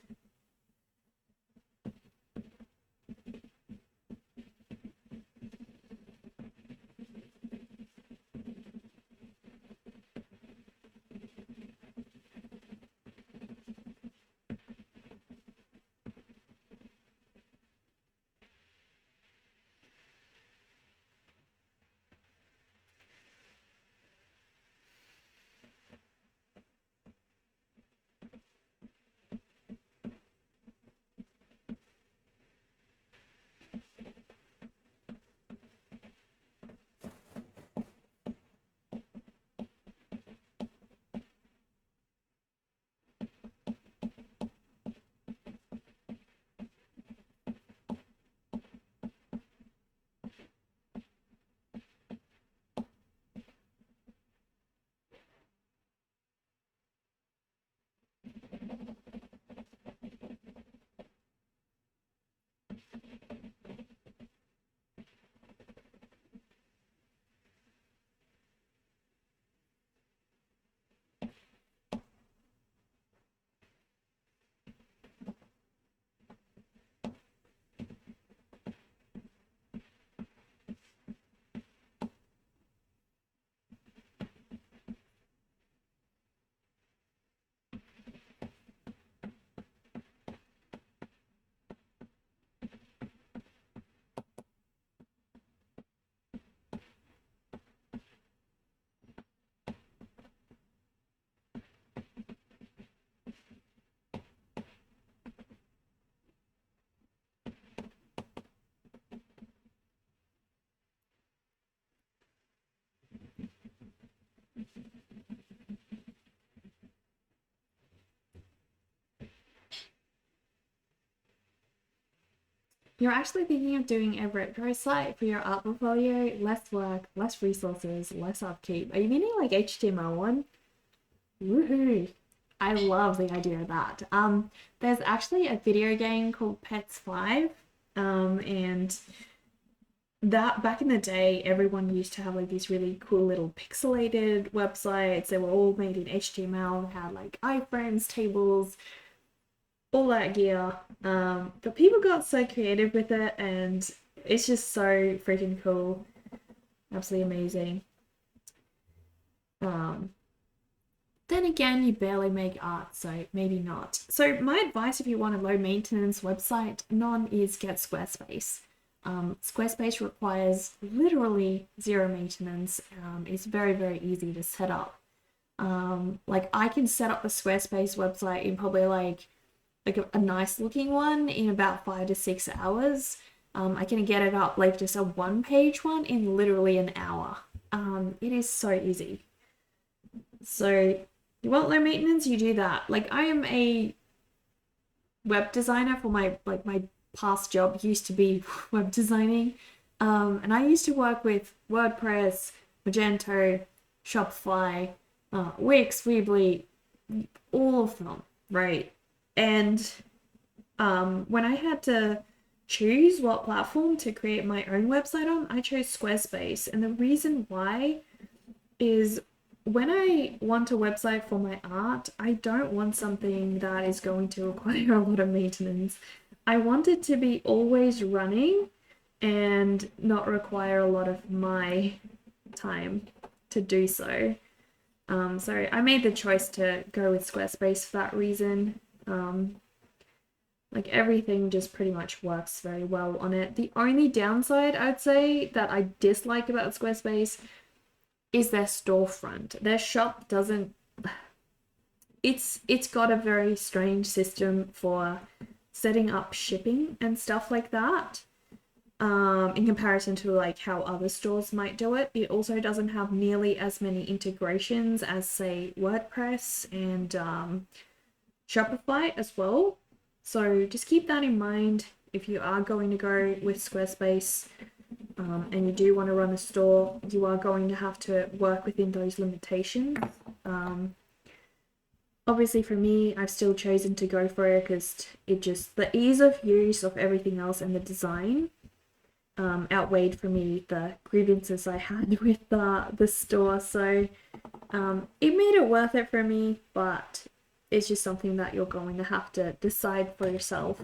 You're actually thinking of doing a retro site for your art portfolio, less work, less resources, less upkeep. Are you meaning like HTML one? Woohoo! I love the idea of that. There's actually a video game called Pets 5, and that back in the day, everyone used to have like these really cool little pixelated websites. They were all made in HTML, they had like iframes, tables, all that gear. But people got so creative with it, and it's just so freaking cool. Absolutely amazing. Then again, you barely make art, so maybe not. So my advice if you want a low maintenance website, none, is get Squarespace. Squarespace requires literally zero maintenance. It's very, very easy to set up. Like I can set up a Squarespace website in probably like a nice looking one in about 5 to 6 hours. I can get it up like just a one-page one in literally an hour. It is so easy. So you want low maintenance, you do that. Like I am a web designer for my past job used to be web designing. And I used to work with WordPress, Magento, Shopify, Wix, Weebly, all of them, right? And when I had to choose what platform to create my own website on, I chose Squarespace. And the reason why is when I want a website for my art, I don't want something that is going to require a lot of maintenance. I want it to be always running and not require a lot of my time to do so. So I made the choice to go with Squarespace for that reason. Like everything just pretty much works very well on it. The only downside I'd say that I dislike about Squarespace is their storefront. Their shop doesn't it's got a very strange system for setting up shipping and stuff like that. In comparison to like how other stores might do it. It also doesn't have nearly as many integrations as say WordPress and Shopify as well. So just keep that in mind if you are going to go with Squarespace and you do want to run a store, you are going to have to work within those limitations. Obviously for me, I've still chosen to go for it because it just, the ease of use of everything else and the design outweighed for me the grievances I had with the store. So it made it worth it for me, but it's just something that you're going to have to decide for yourself.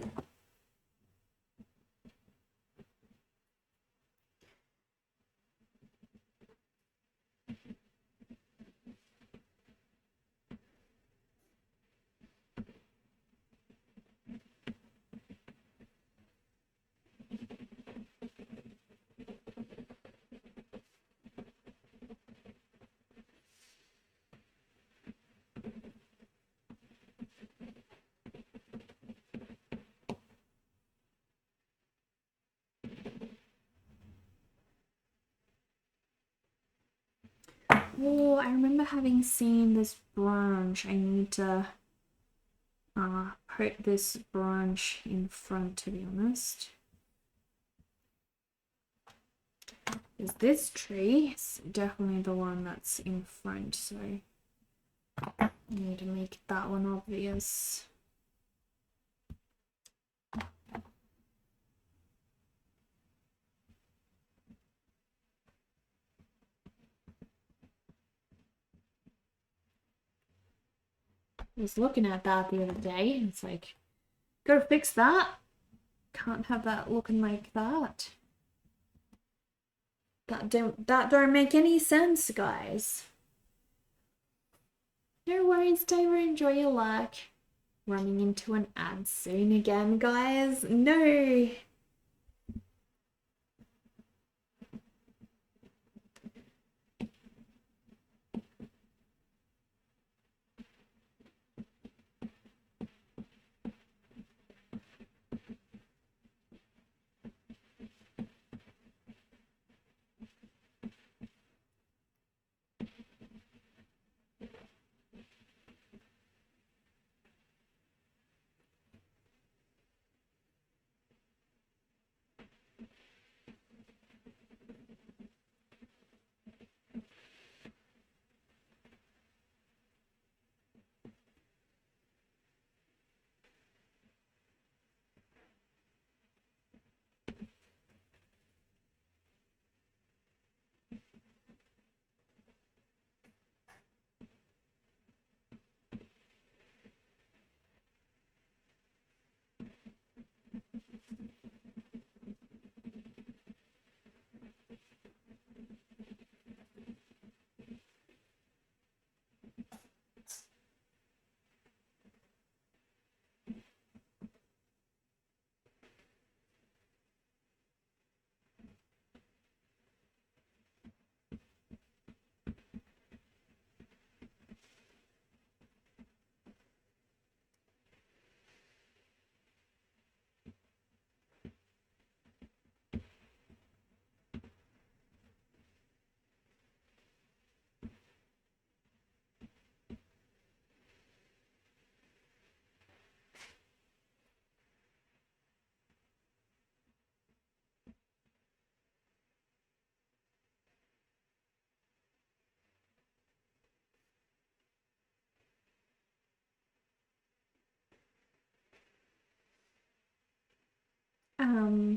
Oh, I remember having seen this branch. I need to put this branch in front, to be honest. Is this tree? It's definitely the one that's in front, so I need to make that one obvious. I was looking at that the other day, and it's like, gotta fix that. Can't have that looking like that. That don't make any sense, guys. No worries, Taylor. Enjoy your luck. Running into an ad soon again, guys. No.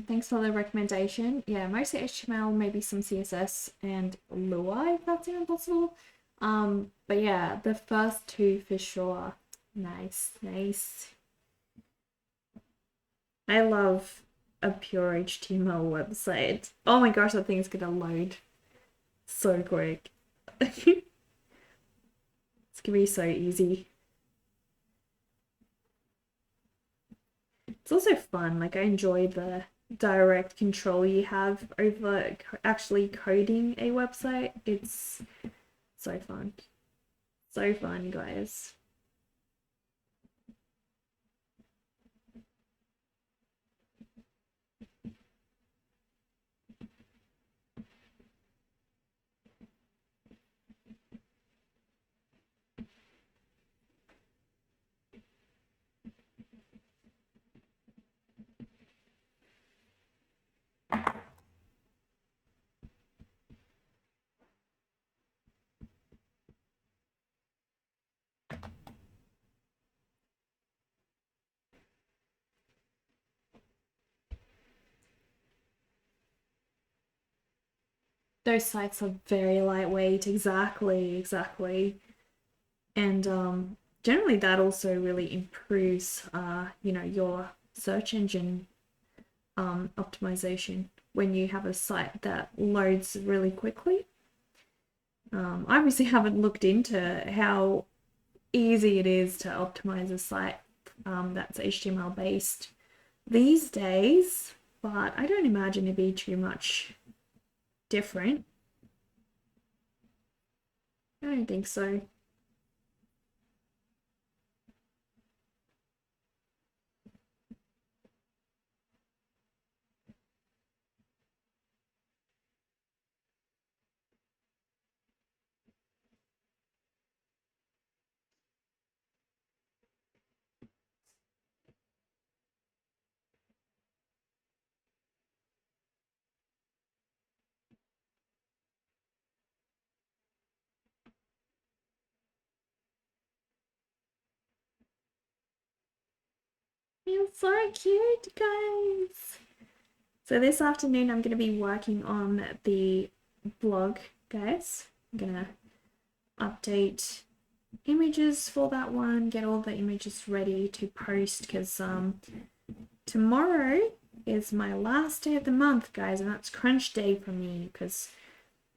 Thanks for the recommendation. Yeah, mostly HTML, maybe some CSS and Lua if that's even possible. But yeah, the first two for sure. Nice, nice. I love a pure HTML website. Oh my gosh, that thing's gonna load so quick. It's gonna be so easy. It's also fun. Like I enjoy the direct control you have over actually coding a website. It's so fun. So fun, guys. Those sites are very lightweight. Exactly, exactly. And generally that also really improves your search engine optimization when you have a site that loads really quickly. I obviously haven't looked into how easy it is to optimize a site that's HTML based these days, but I don't imagine it'd be too much different. I don't think so. You're so cute, guys. So this afternoon I'm going to be working on the blog, guys. I'm going to update images for that one, get all the images ready to post because tomorrow is my last day of the month, guys, and that's crunch day for me because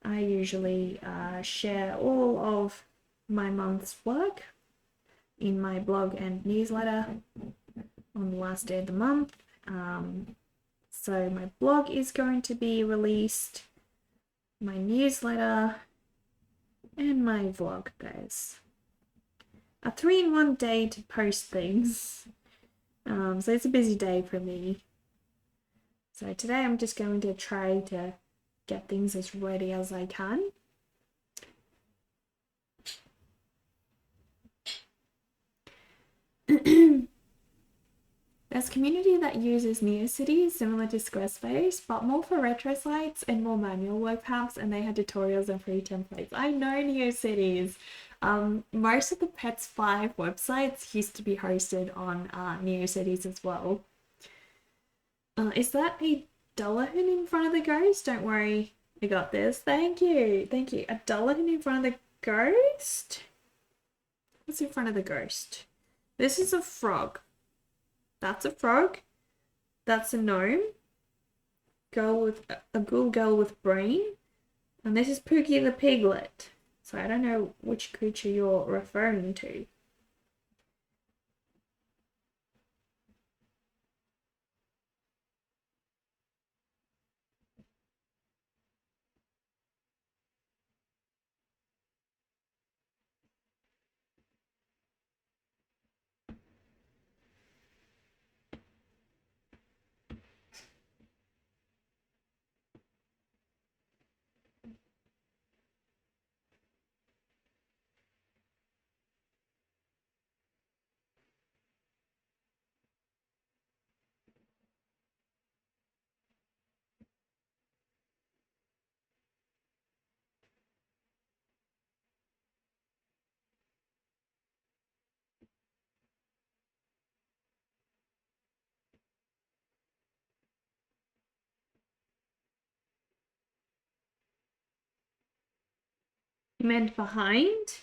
I usually share all of my month's work in my blog and newsletter on the last day of the month. So my blog is going to be released, my newsletter, and my vlog, guys. A 3-in-1 day to post things. So it's a busy day for me. So today I'm just going to try to get things as ready as I can. There's a community that uses NeoCities similar to Squarespace, but more for retro sites and more manual work perhaps, and they had tutorials and free templates. I know NeoCities. Most of the Pets 5 websites used to be hosted on NeoCities as well. Is that a Dullahan in front of the ghost? Don't worry, I got this. Thank you. Thank you. A Dullahan in front of the ghost? What's in front of the ghost? This is a frog. That's a frog. That's a gnome. Girl with a ghoul girl with brain. And this is Pookie the piglet. So I don't know which creature you're referring to. You meant behind?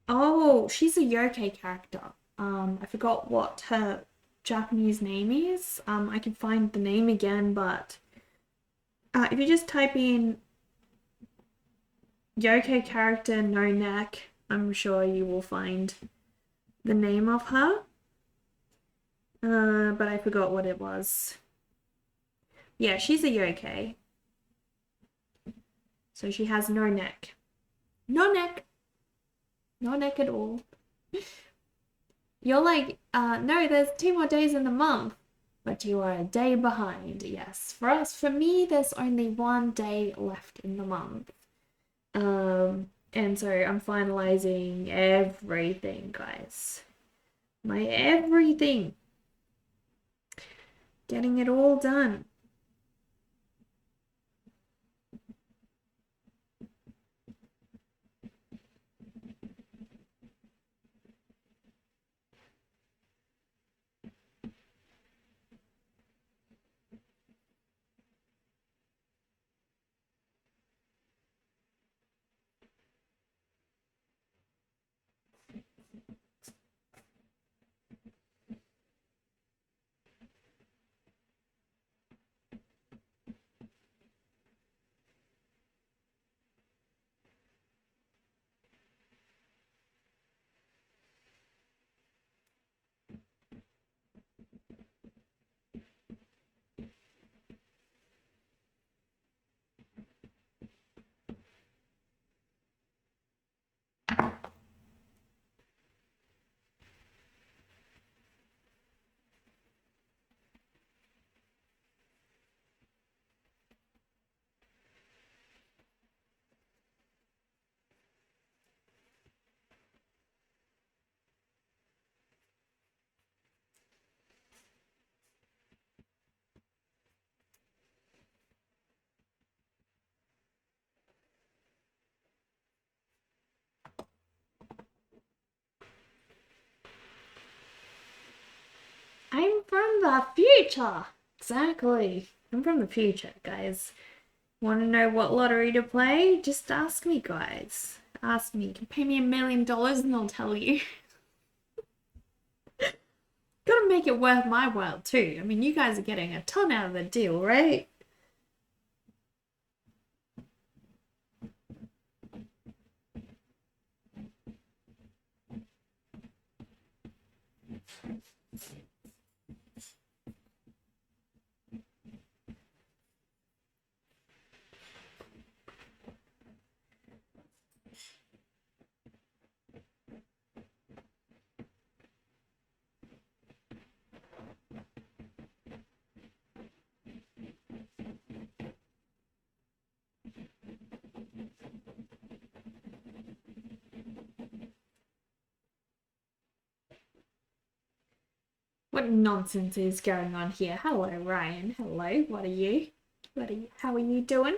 Oh, she's a yokai character. I forgot what her Japanese name is. I can find the name again, but if you just type in yokai character no neck, I'm sure you will find the name of her. But I forgot what it was. Yeah, she's a yokai. So she has no neck. No neck. No neck at all. You're like, no, there's 2 more days in the month. But you are a day behind, yes. For me, there's only 1 day left in the month. And so I'm finalizing everything, guys. My everything. Getting it all done. I'm from the future. Exactly. I'm from the future, guys. Want to know what lottery to play? Just ask me, guys. Ask me. You can pay me $1 million and I'll tell you. Gotta make it worth my while, too. I mean, you guys are getting a ton out of the deal, right? What nonsense is going on here? Hello, Ryan. Hello. What are you? How are you doing?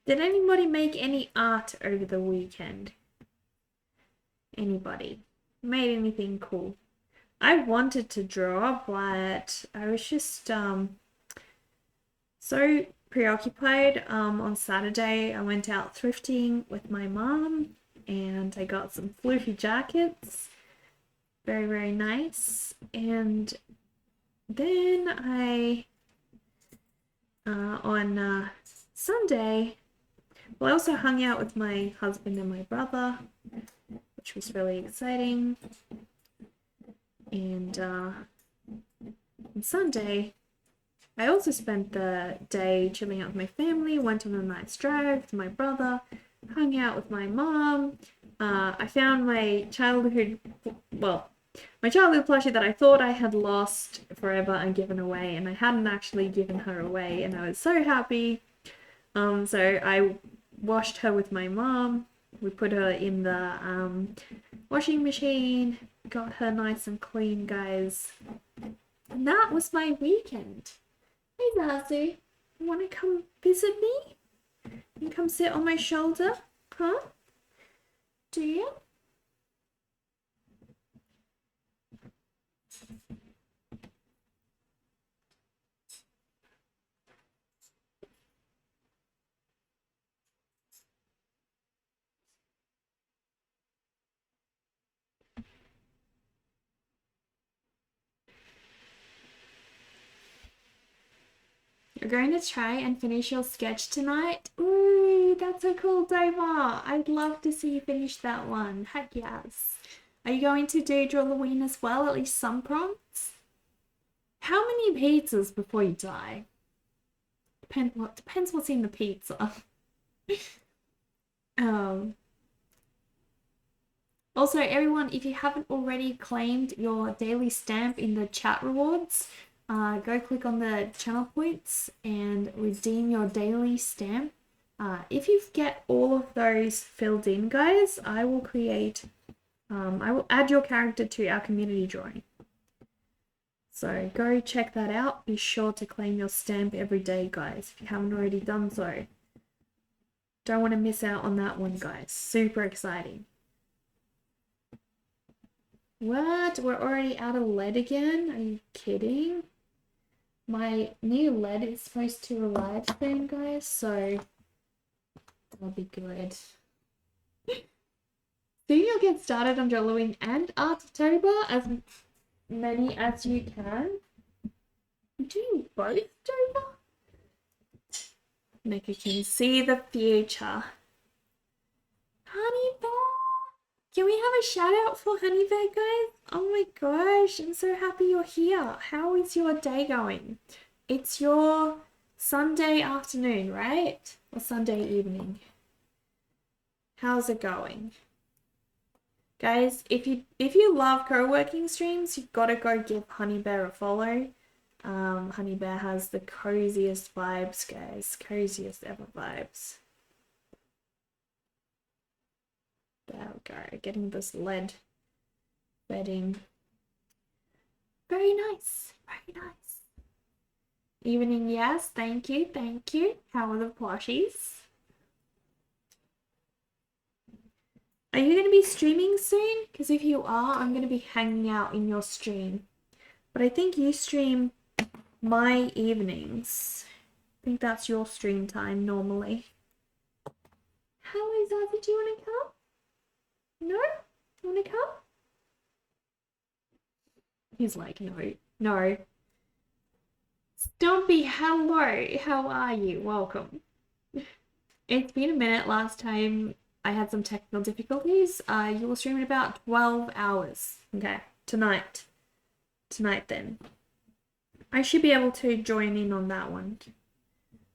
Did anybody make any art over the weekend? Anybody? Made anything cool? I wanted to draw, but I was just so preoccupied. On Saturday, I went out thrifting with my mom and I got some floofy jackets. Very, very nice. And then on Sunday, well, I also hung out with my husband and my brother, which was really exciting. And on Sunday, I also spent the day chilling out with my family, went on a nice drive with my brother, hung out with my mom. I found my childhood plushie that I thought I had lost forever and given away, and I hadn't actually given her away, and I was so happy. So I washed her with my mom. We put her in the washing machine, got her nice and clean, guys. And that was my weekend. Hey, Darcy, you want to come visit me? You come sit on my shoulder? Huh? Do you? We're going to try and finish your sketch tonight. Ooh, that's so cool, Dover. I'd love to see you finish that one. Heck yes. Are you going to do Drawloween as well? At least some prompts? How many pizzas before you die? Depends what's in the pizza. Also, everyone, if you haven't already claimed your daily stamp in the chat rewards, go click on the channel points and redeem your daily stamp. If you get all of those filled in, guys, I will add your character to our community drawing. So go check that out. Be sure to claim your stamp every day, guys, if you haven't already done so. Don't want to miss out on that one, guys. Super exciting. What? We're already out of lead again? Are you kidding? My new lead is supposed to arrive soon, guys, so that'll be good. Soon you'll get started on Halloween and October, as many as you can. You're doing both, Dover? Nick, you can see the future. Honey Bear! Can we have a shout out for Honey Bear, guys? Oh my gosh, I'm so happy you're here. How is your day going? It's your Sunday afternoon, right? Or Sunday evening. How's it going? Guys, if you love co-working streams, you've got to go give Honey Bear a follow. Honey Bear has the coziest vibes, guys. Coziest ever vibes. There we go. Getting this lead bedding. Very nice. Very nice. Evening, yes. Thank you. Thank you. How are the plushies? Are you going to be streaming soon? Because if you are, I'm going to be hanging out in your stream. But I think you stream my evenings. I think that's your stream time normally. Hello, Zazie. Do you want to come? No? You want to come? He's like, no. No. Stumpy, hello. How are you? Welcome. It's been a minute. Last time I had some technical difficulties. You will stream in about 12 hours. Okay, tonight. Tonight then. I should be able to join in on that one.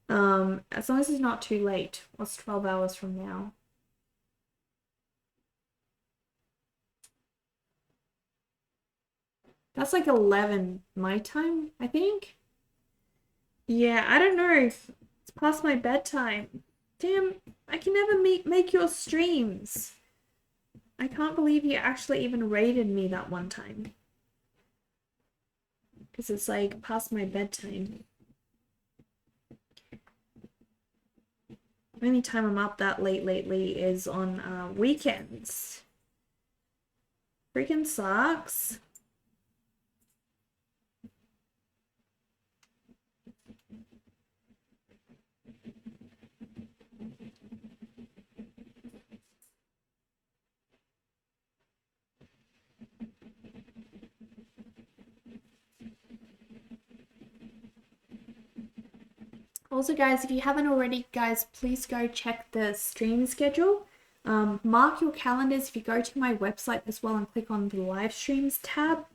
As long as it's not too late. What's 12 hours from now? That's like 11 my time, I think. Yeah, I don't know. It's past my bedtime. Damn, I can never make your streams. I can't believe you actually even raided me that one time. Because it's like past my bedtime. The only time I'm up that late lately is on weekends. Freaking sucks. Also, guys, if you haven't already, guys, please go check the stream schedule. Mark your calendars. If you go to my website as well and click on the live streams tab,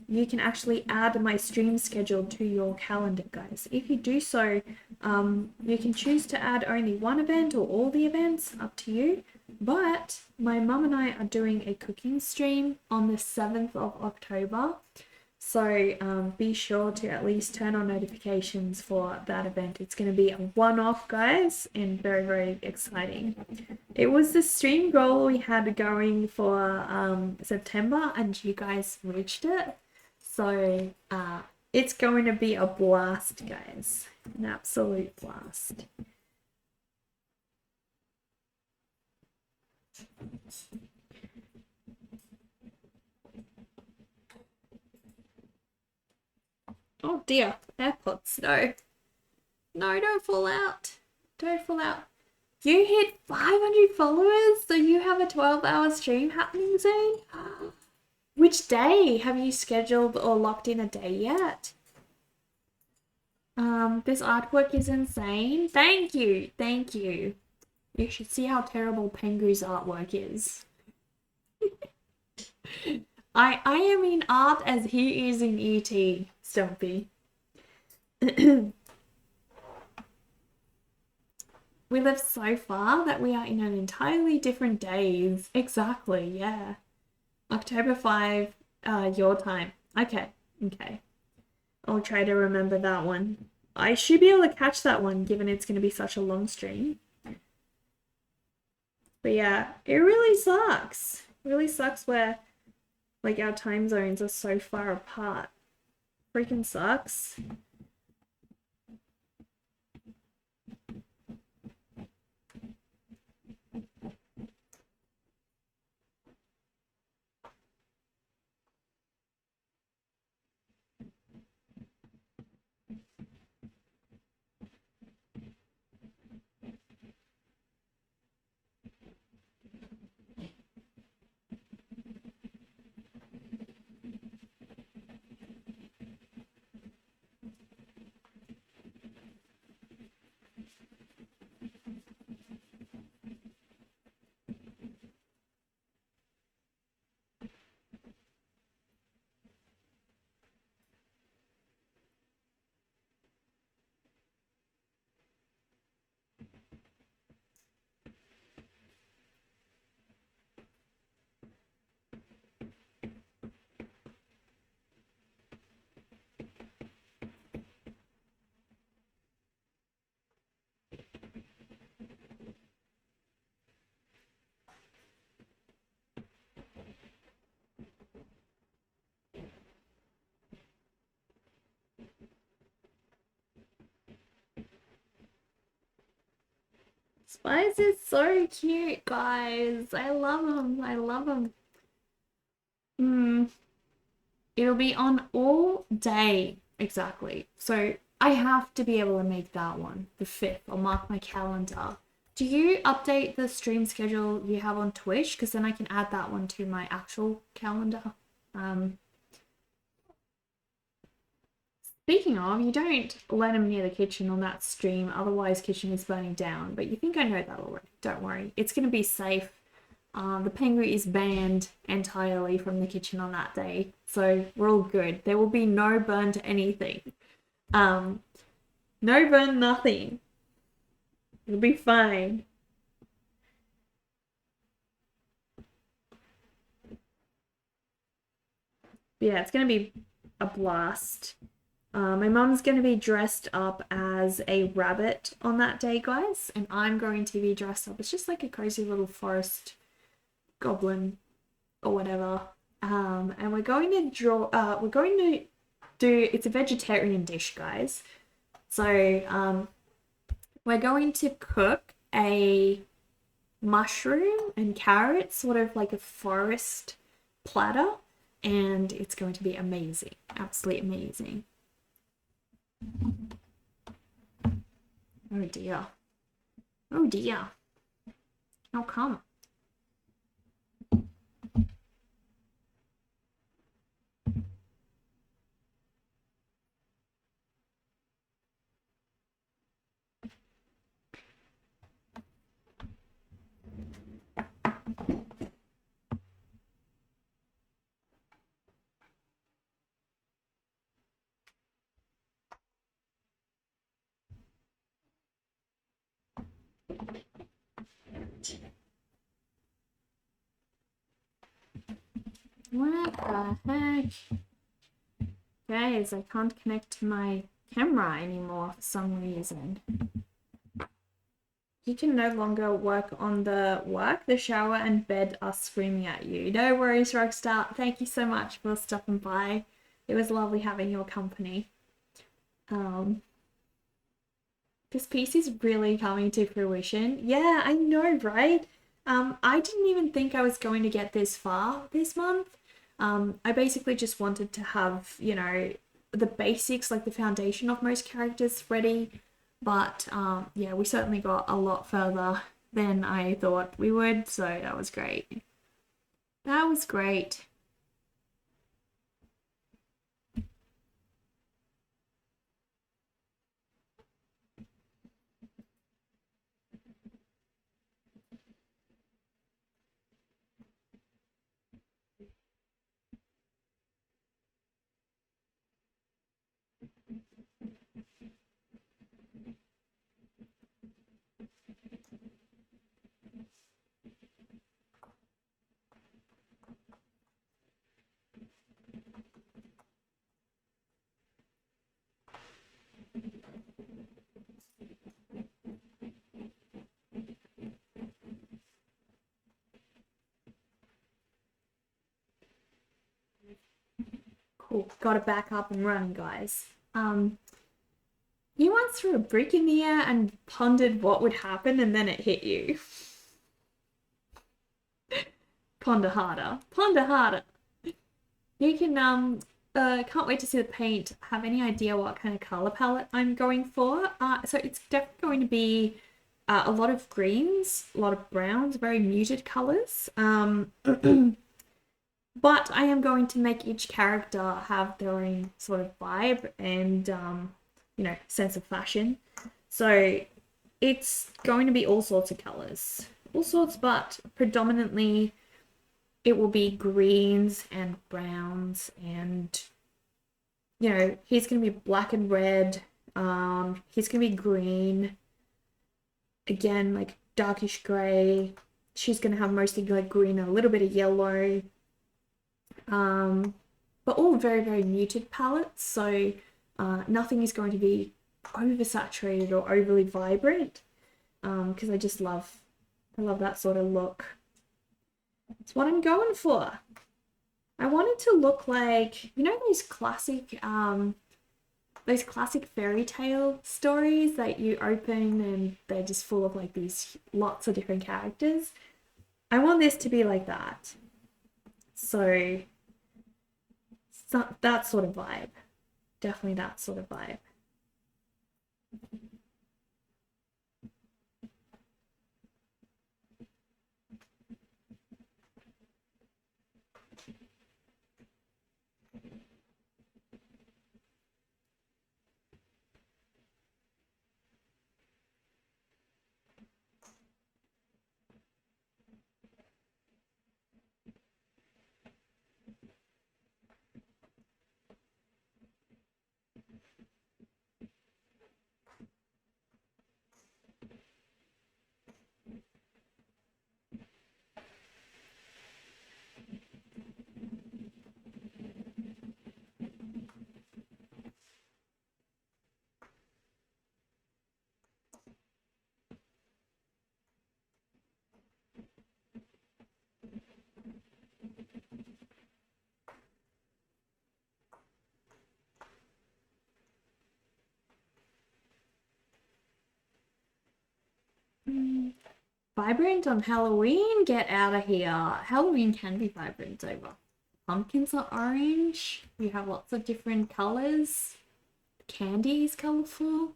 you can actually add my stream schedule to your calendar, guys. If you do so, you can choose to add only one event or all the events, up to you. But my mum and I are doing a cooking stream on the 7th of October. So be sure to at least turn on notifications for that event. It's going to be a one-off, guys, and very, very exciting. It was the stream goal we had going for September, and you guys reached it. So it's going to be a blast, guys. An absolute blast. Oh dear, AirPods, no. No, don't fall out. Don't fall out. You hit 500 followers, so you have a 12-hour stream happening soon? Which day? Have you scheduled or locked in a day yet? This artwork is insane. Thank you. Thank you. You should see how terrible Pengu's artwork is. I am in art as he is in ET, Stumpy. We live so far that we are in an entirely different days. Exactly, yeah. October 5, your time. Okay, okay. I'll try to remember that one. I should be able to catch that one, given it's going to be such a long stream. But yeah, it really sucks. It really sucks where, like, our time zones are so far apart. Freaking sucks. Spice is so cute, guys. I love him. I love him. It'll be on all day. Exactly. So I have to be able to make that one, the 5th. I'll mark my calendar. Do you update the stream schedule you have on Twitch? Because then I can add that one to my actual calendar. Speaking of, you don't let him near the kitchen on that stream, otherwise kitchen is burning down. But you think I know that already. Don't worry. It's going to be safe. The penguin is banned entirely from the kitchen on that day, so we're all good. There will be no burn to anything. No burn nothing. It'll be fine. Yeah, it's gonna be a blast. My mum's gonna be dressed up as a rabbit on that day, guys, and I'm going to be dressed up. It's just like a cozy little forest goblin or whatever. And we're going to we're going to do, it's a vegetarian dish, guys. So, we're going to cook a mushroom and carrot, sort of like a forest platter, and it's going to be amazing. Absolutely amazing. Oh dear. Oh dear. How come? What the heck? Guys, I can't connect to my camera anymore for some reason. You can no longer work on the work. The shower and bed are screaming at you. No worries, Rockstar. Thank you so much for stopping by. It was lovely having your company. This piece is really coming to fruition. Yeah, I know, right? I didn't even think I was going to get this far this month. I basically just wanted to have, you know, the basics, like the foundation of most characters ready. But yeah, we certainly got a lot further than I thought we would, so that was great. That was great. got it back up and running, guys. You once threw a brick in the air and pondered what would happen and then it hit you. Ponder harder. Ponder harder. You can, can't wait to see the paint. Have any idea what kind of color palette I'm going for? So it's definitely going to be a lot of greens, a lot of browns, very muted colors. But I am going to make each character have their own sort of vibe and, you know, sense of fashion. So it's going to be all sorts of colors. All sorts, but predominantly it will be greens and browns and, you know, he's going to be black and red. He's going to be green. Again, like darkish gray. She's going to have mostly like green and a little bit of yellow. But all very, very muted palettes, so nothing is going to be oversaturated or overly vibrant, because I love that sort of look. It's what I'm going for. I want it to look like, you know, those classic fairy tale stories that you open and they're just full of like these lots of different characters. I want this to be like that. So that sort of vibe. Definitely that sort of vibe. Vibrant on Halloween? Get out of here. Halloween can be vibrant over. Pumpkins are orange. You have lots of different colors. Candy is colorful.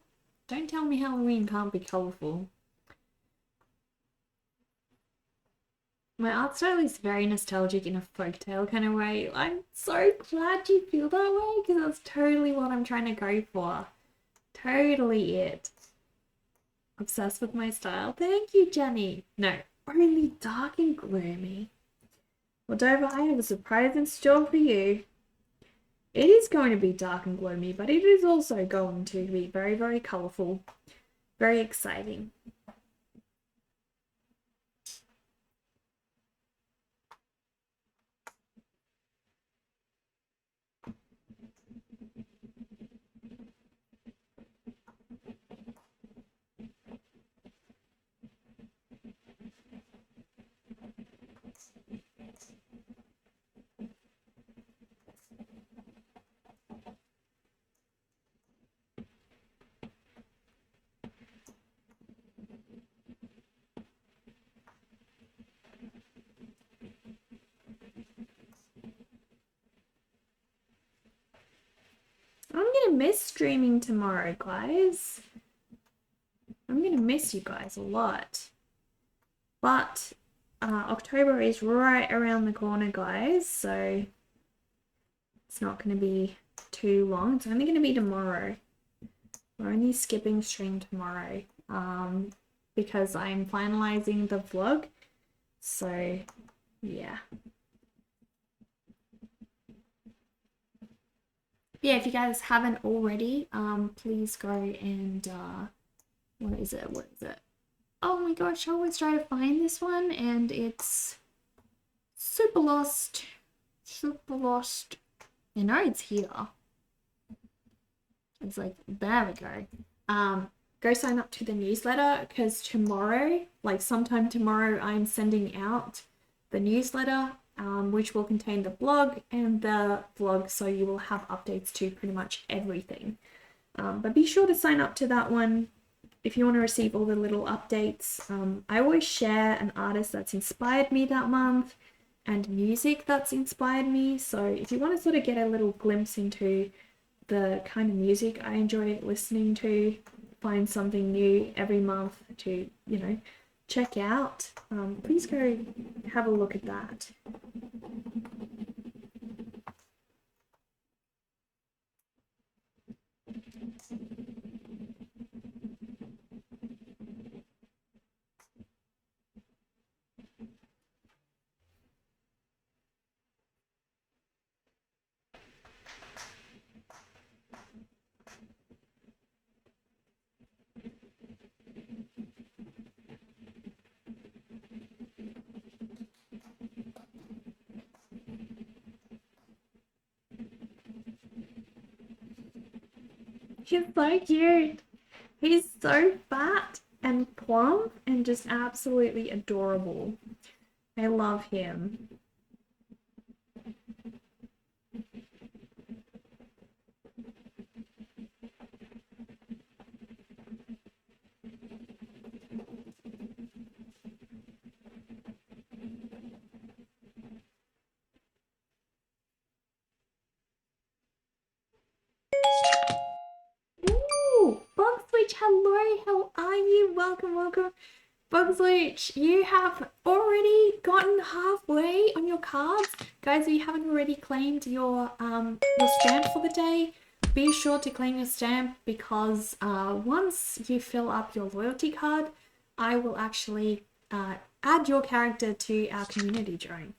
Don't tell me Halloween can't be colorful. My art style is very nostalgic in a folktale kind of way. I'm so glad you feel that way because that's totally what I'm trying to go for. Totally it. Obsessed with my style. Thank you, Jenny. No, only dark and gloomy. Well, Dover, I have a surprise in store for you. It is going to be dark and gloomy, but it is also going to be very, very colourful. Very exciting. I'm gonna miss streaming tomorrow, guys. I'm gonna miss you guys a lot. But October is right around the corner, guys, so it's not gonna be too long. It's only gonna be tomorrow. We're only skipping stream tomorrow because I'm finalizing the vlog. So yeah. Yeah, if you guys haven't already, please go and what is it? Oh my gosh, I always try to find this one and it's super lost. You know, it's here. It's like, there we go. Go sign up to the newsletter because tomorrow, like sometime tomorrow, I'm sending out the newsletter which will contain the blog and the vlog, so you will have updates to pretty much everything. But be sure to sign up to that one if you want to receive all the little updates. I always share an artist that's inspired me that month and music that's inspired me. So if you want to sort of get a little glimpse into the kind of music I enjoy listening to, find something new every month to, you know, check out, please go have a look at that. He's so cute. He's so fat and plump and just absolutely adorable. I love him. Ooh, Bugswitch, hello, how are you? Welcome, welcome. Bugswitch, you have already gotten halfway on your cards. Guys, if you haven't already claimed your stamp for the day, be sure to claim your stamp, because once you fill up your loyalty card, I will actually add your character to our community drawing.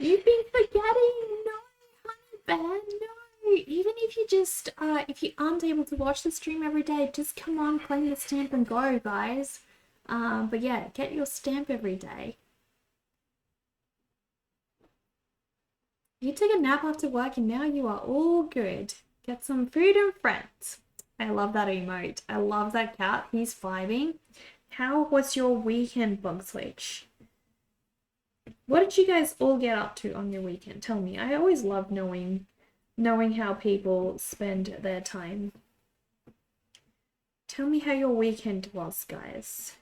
You've been forgetting. No, honey bear, no. Even if you just, if you aren't able to watch the stream every day, just come on, claim the stamp and go, guys. But yeah, get your stamp every day. You took a nap after work and now you are all good. Get some food and friends. I love that emote. I love that cat. He's vibing. How was your weekend, Bugswitch? What did you guys all get up to on your weekend? Tell me. I always love knowing how people spend their time. Tell me how your weekend was, guys.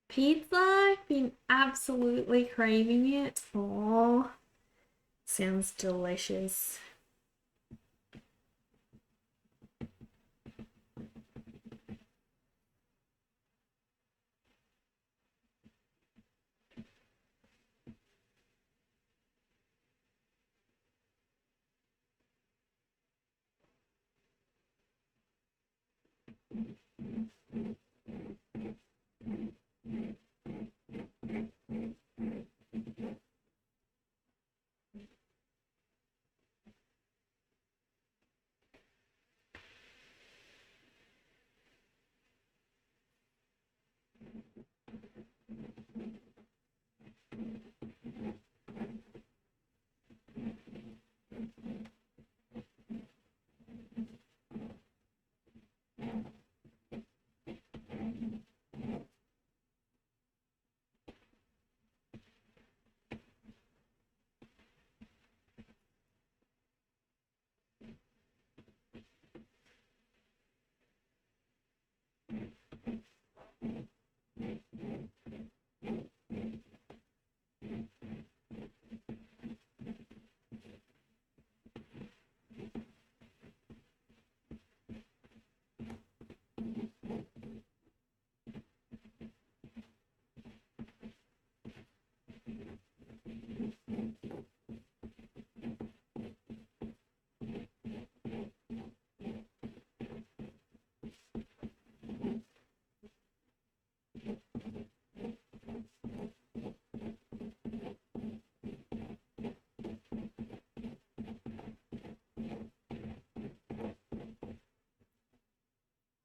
Pizza? Been absolutely craving it. Oh, sounds delicious.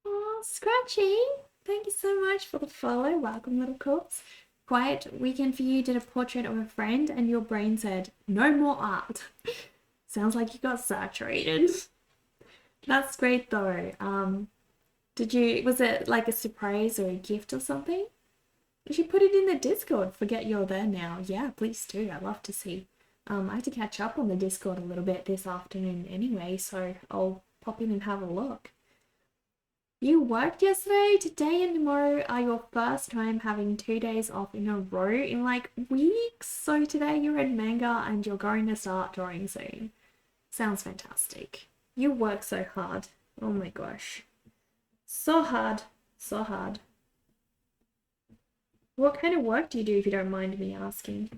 Oh, Scratchy, thank you so much for the follow. Welcome, little cooks. Quiet weekend for you did a portrait of a friend, and your brain said, no more art. Sounds like you got saturated. That's great though. Was it like a surprise or a gift or something? You should put it in the Discord. Forget you're there now. Yeah, please do. I'd love to see. I have to catch up on the Discord a little bit this afternoon anyway, so I'll pop in and have a look. You worked yesterday, today and tomorrow are your first time having 2 days off in a row in like weeks. So today you read manga and you're going to start drawing soon. Sounds fantastic. You work so hard. Oh my gosh. So hard. So hard. What kind of work do you do if you don't mind me asking?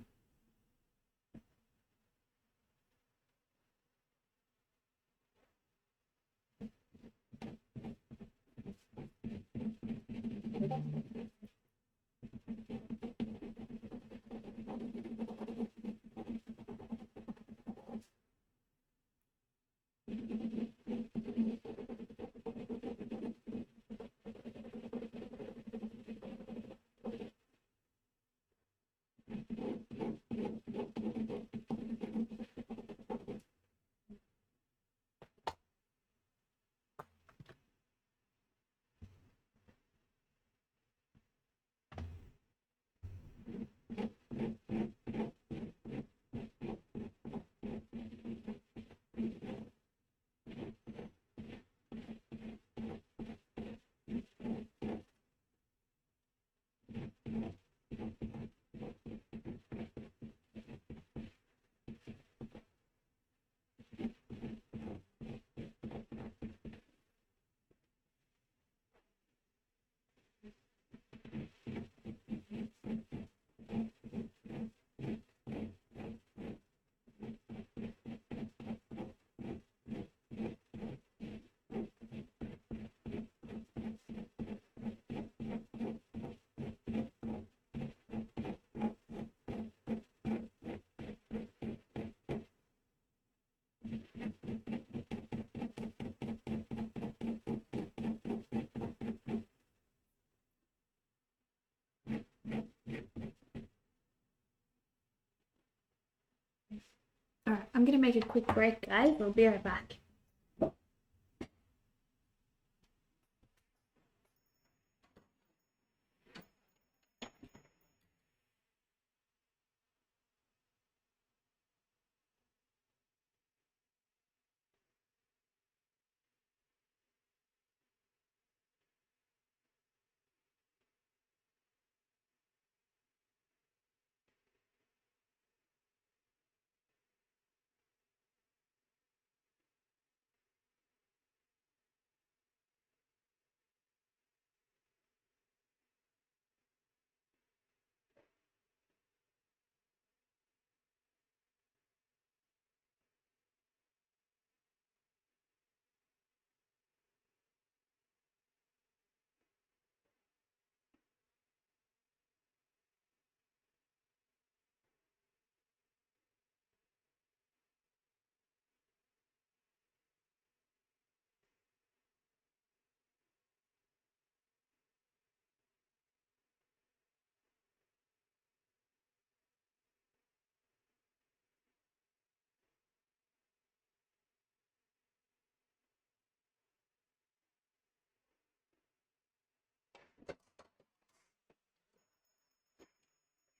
Alright, I'm gonna make a quick break, guys. I'll be right back.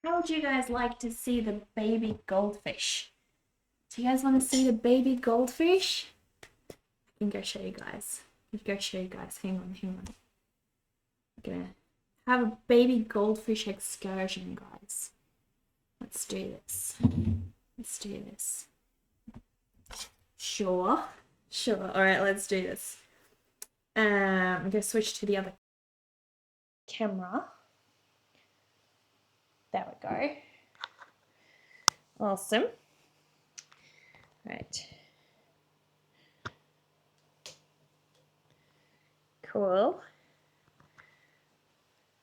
How would you guys like to see the baby goldfish? Do you guys want to see the baby goldfish? I can go show you guys. Hang on. I'm gonna have a baby goldfish excursion, guys. Let's do this. Sure. All right, let's do this. I'm gonna switch to the other camera. There we go. Awesome. Right. Cool.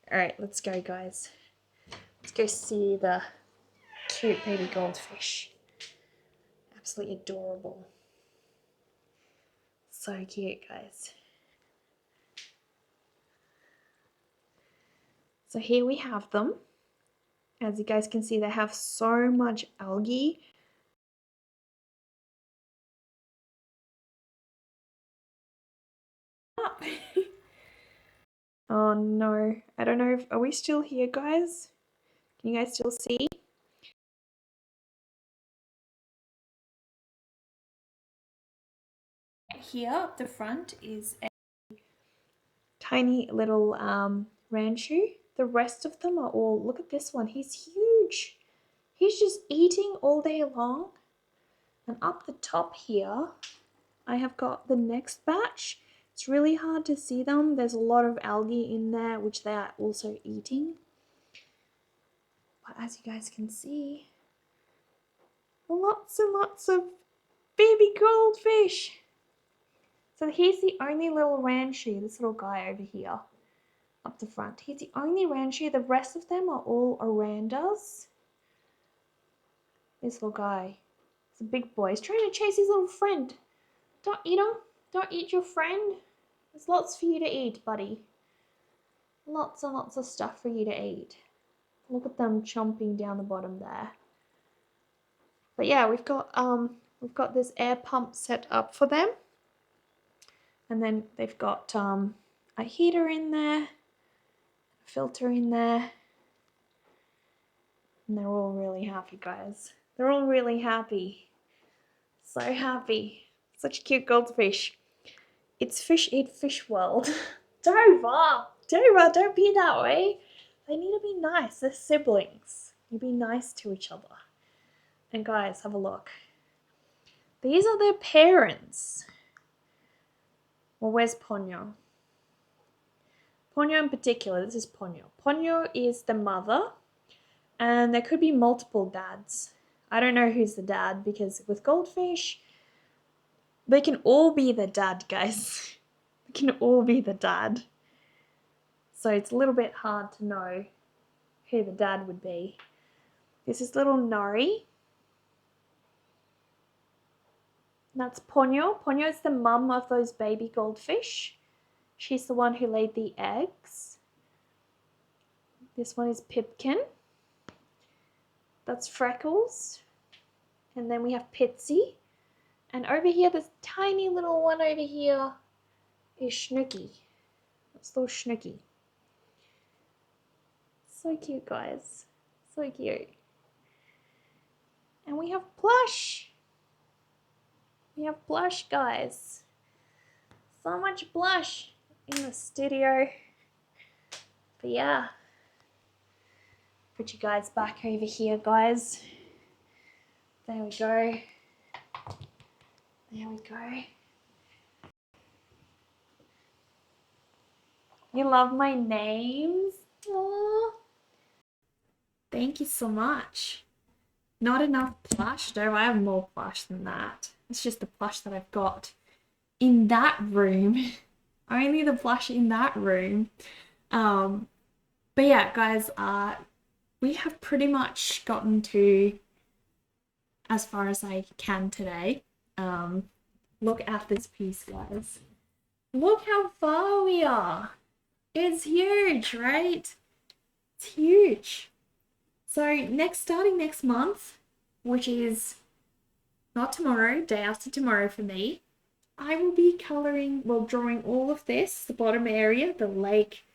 All right, let's go, guys. Let's go see the cute baby goldfish. Absolutely adorable. So cute, guys. So here we have them. As you guys can see, they have so much algae. Oh no, I don't know if, are we still here, guys? Can you guys still see? Here up the front is a tiny little ranchu. The rest of them are all, look at this one, he's huge. He's just eating all day long. And up the top here, I have got the next batch. It's really hard to see them. There's a lot of algae in there, which they are also eating. But as you guys can see, lots and lots of baby goldfish. So here's the only little ranchu, this little guy over here, up the front. He's the only ranchu. The rest of them are all orandas. This little guy, he's a big boy. He's trying to chase his little friend. Don't eat him. Don't eat your friend. There's lots for you to eat, buddy. Lots and lots of stuff for you to eat. Look at them chomping down the bottom there. But yeah, we've got this air pump set up for them. And then they've got a heater in there, a filter in there. And they're all really happy, guys. They're all really happy. So happy. Such cute goldfish. It's fish eat fish world. Dover, don't be that way. They need to be nice. They're siblings. You be nice to each other. And guys, have a look. These are their parents. Well, where's Ponyo? Ponyo in particular, this is Ponyo. Ponyo is the mother, and there could be multiple dads. I don't know who's the dad, because with goldfish, they can all be the dad, guys. They can all be the dad. So it's a little bit hard to know who the dad would be. This is little Nori. That's Ponyo. Ponyo is the mum of those baby goldfish. She's the one who laid the eggs. This one is Pipkin. That's Freckles. And then we have Pitsy. And over here, this tiny little one over here is Snooky. That's little Snooky. So cute, guys. So cute. And we have Plush. We have Blush, guys. So much blush in the studio. But yeah. Put you guys back over here, guys. There we go. There we go. You love my names? Aww. Thank you so much. Not enough plush, though. I have more plush than that. It's just the plush that I've got in that room. Only the plush in that room. But yeah, guys, we have pretty much gotten to as far as I can today. Look at this piece, guys. Look how far we are. It's huge, right? It's huge. So starting next month, which is not tomorrow, day after tomorrow for me, I will be drawing all of this, the bottom area, the lake,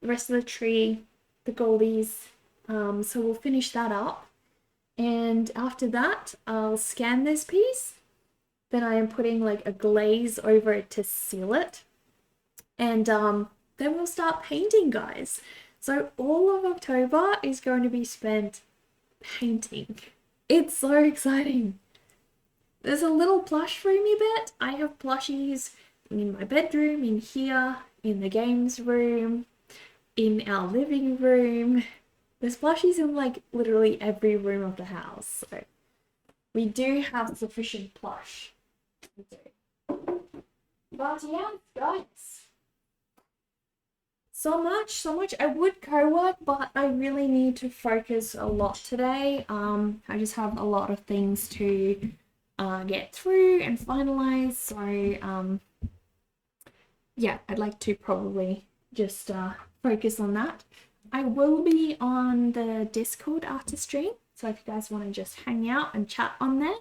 the rest of the tree, the goldies, So we'll finish that up. And after that, I'll scan this piece. Then I am putting like a glaze over it to seal it. And then we'll start painting, guys. So all of October is going to be spent painting. It's so exciting. There's a little plush roomy bit. I have plushies in my bedroom, in here, in the games room, in our living room. There's plushies in like literally every room of the house. So we do have sufficient plush. We do. But yeah, guys. So much. I would co-work, but I really need to focus a lot today. I just have a lot of things to get through and finalize. So yeah, I'd like to probably just focus on that. I will be on the Discord after stream, so if you guys want to just hang out and chat on there,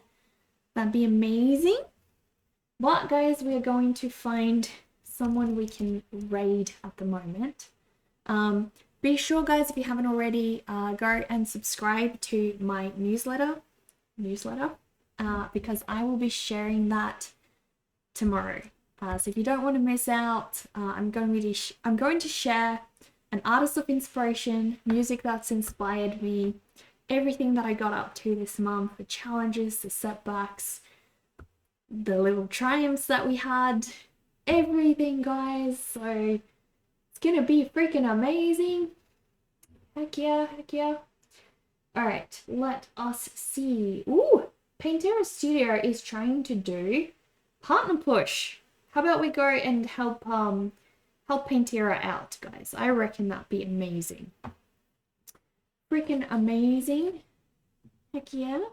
that'd be amazing. But guys, we are going to find someone we can raid at the moment. Be sure, guys, if you haven't already, go and subscribe to my newsletter, because I will be sharing that tomorrow. So if you don't want to miss out, I'm going to share an artist of inspiration, music that's inspired me, everything that I got up to this month, the challenges, the setbacks, the little triumphs that we had, everything, guys. So it's gonna be freaking amazing. Heck yeah. All right, let us see. Ooh, Paintera Studio is trying to do partner push. How about we go and help Paintera out, guys? I reckon that'd be amazing. Freaking amazing. Heck yeah.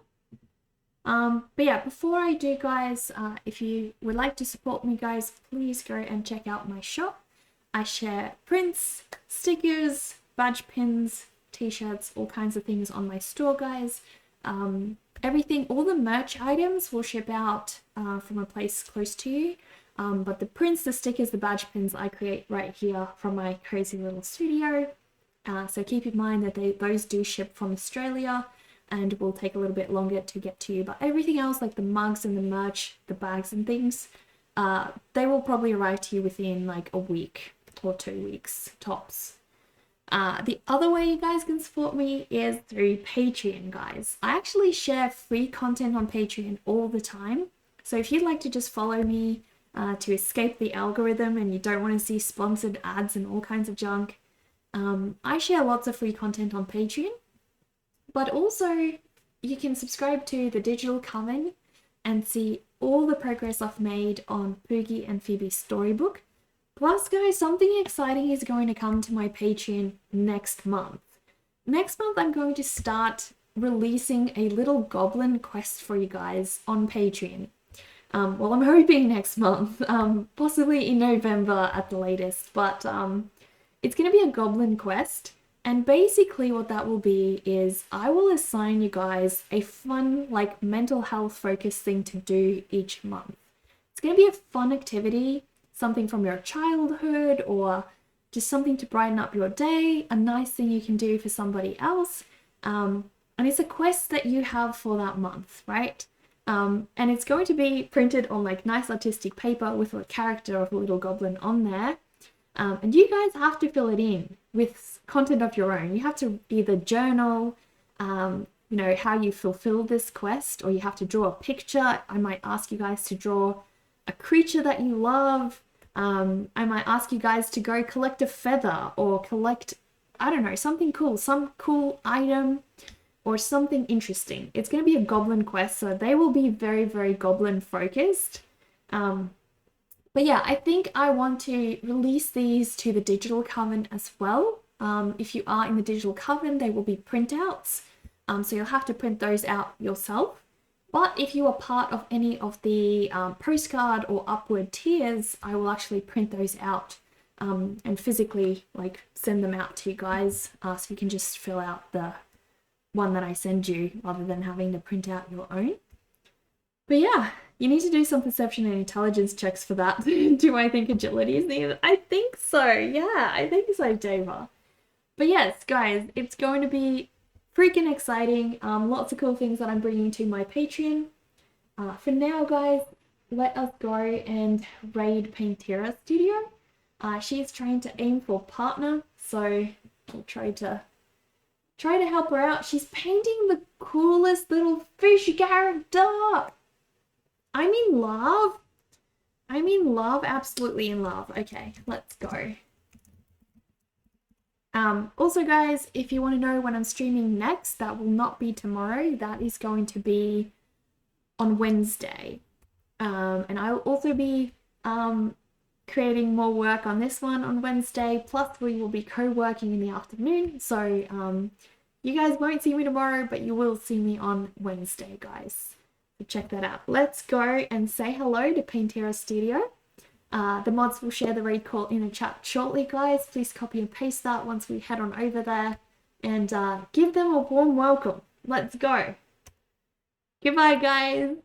But yeah, before I do, guys, if you would like to support me, guys, please go and check out my shop. I share prints, stickers, badge pins, t-shirts, all kinds of things on my store, guys. Everything, all the merch items will ship out from a place close to you. But the prints, the stickers, the badge pins I create right here from my cozy little studio. So keep in mind that those do ship from Australia and will take a little bit longer to get to you. But everything else, like the mugs and the merch, the bags and things, they will probably arrive to you within like a week or 2 weeks tops. The other way you guys can support me is through Patreon, guys. I actually share free content on Patreon all the time. So if you'd like to just follow me to escape the algorithm and you don't want to see sponsored ads and all kinds of junk, I share lots of free content on Patreon. But also, you can subscribe to the Digital Coven and see all the progress I've made on Poogie and Phoebe's storybook. Plus, guys, something exciting is going to come to my Patreon next month. Next month, I'm going to start releasing a little goblin quest for you guys on Patreon. Well, I'm hoping next month, possibly in November at the latest, but it's going to be a goblin quest. And basically what that will be is I will assign you guys a fun, like, mental health focused thing to do each month. It's going to be a fun activity, something from your childhood or just something to brighten up your day, a nice thing you can do for somebody else. And it's a quest that you have for that month, right? And it's going to be printed on like nice artistic paper with a character of a little goblin on there. And you guys have to fill it in with content of your own. You have to either journal, how you fulfill this quest, or you have to draw a picture. I might ask you guys to draw a creature that you love. I might ask you guys to go collect a feather or collect, I don't know, something cool, some cool item or something interesting. It's going to be a goblin quest, so they will be very, very goblin focused. But yeah, I think I want to release these to the Digital Coven as well. If you are in the Digital Coven, they will be printouts. So you'll have to print those out yourself. But if you are part of any of the postcard or upward tiers, I will actually print those out and physically like send them out to you guys. So you can just fill out the one that I send you rather than having to print out your own. But yeah, you need to do some perception and intelligence checks for that. Do I think agility is needed? I think so. Yeah, I think so, Dava. But yes, guys, it's going to be freaking exciting. Lots of cool things that I'm bringing to my Patreon. For now, guys, let us go and raid Paintera Studio. She's trying to aim for partner, so we'll try to help her out. She's painting the coolest little fish character. I'm in love. Absolutely in love. Okay, let's go. Also, guys, if you want to know when I'm streaming next, that will not be tomorrow. That is going to be on Wednesday. And I will also be creating more work on this one on Wednesday. Plus, we will be co-working in the afternoon. So you guys won't see me tomorrow, but you will see me on Wednesday, guys. So check that out. Let's go and say hello to Paintera Studio. The mods will share the raid call in the chat shortly, guys. Please copy and paste that once we head on over there and give them a warm welcome. Let's go. Goodbye, guys.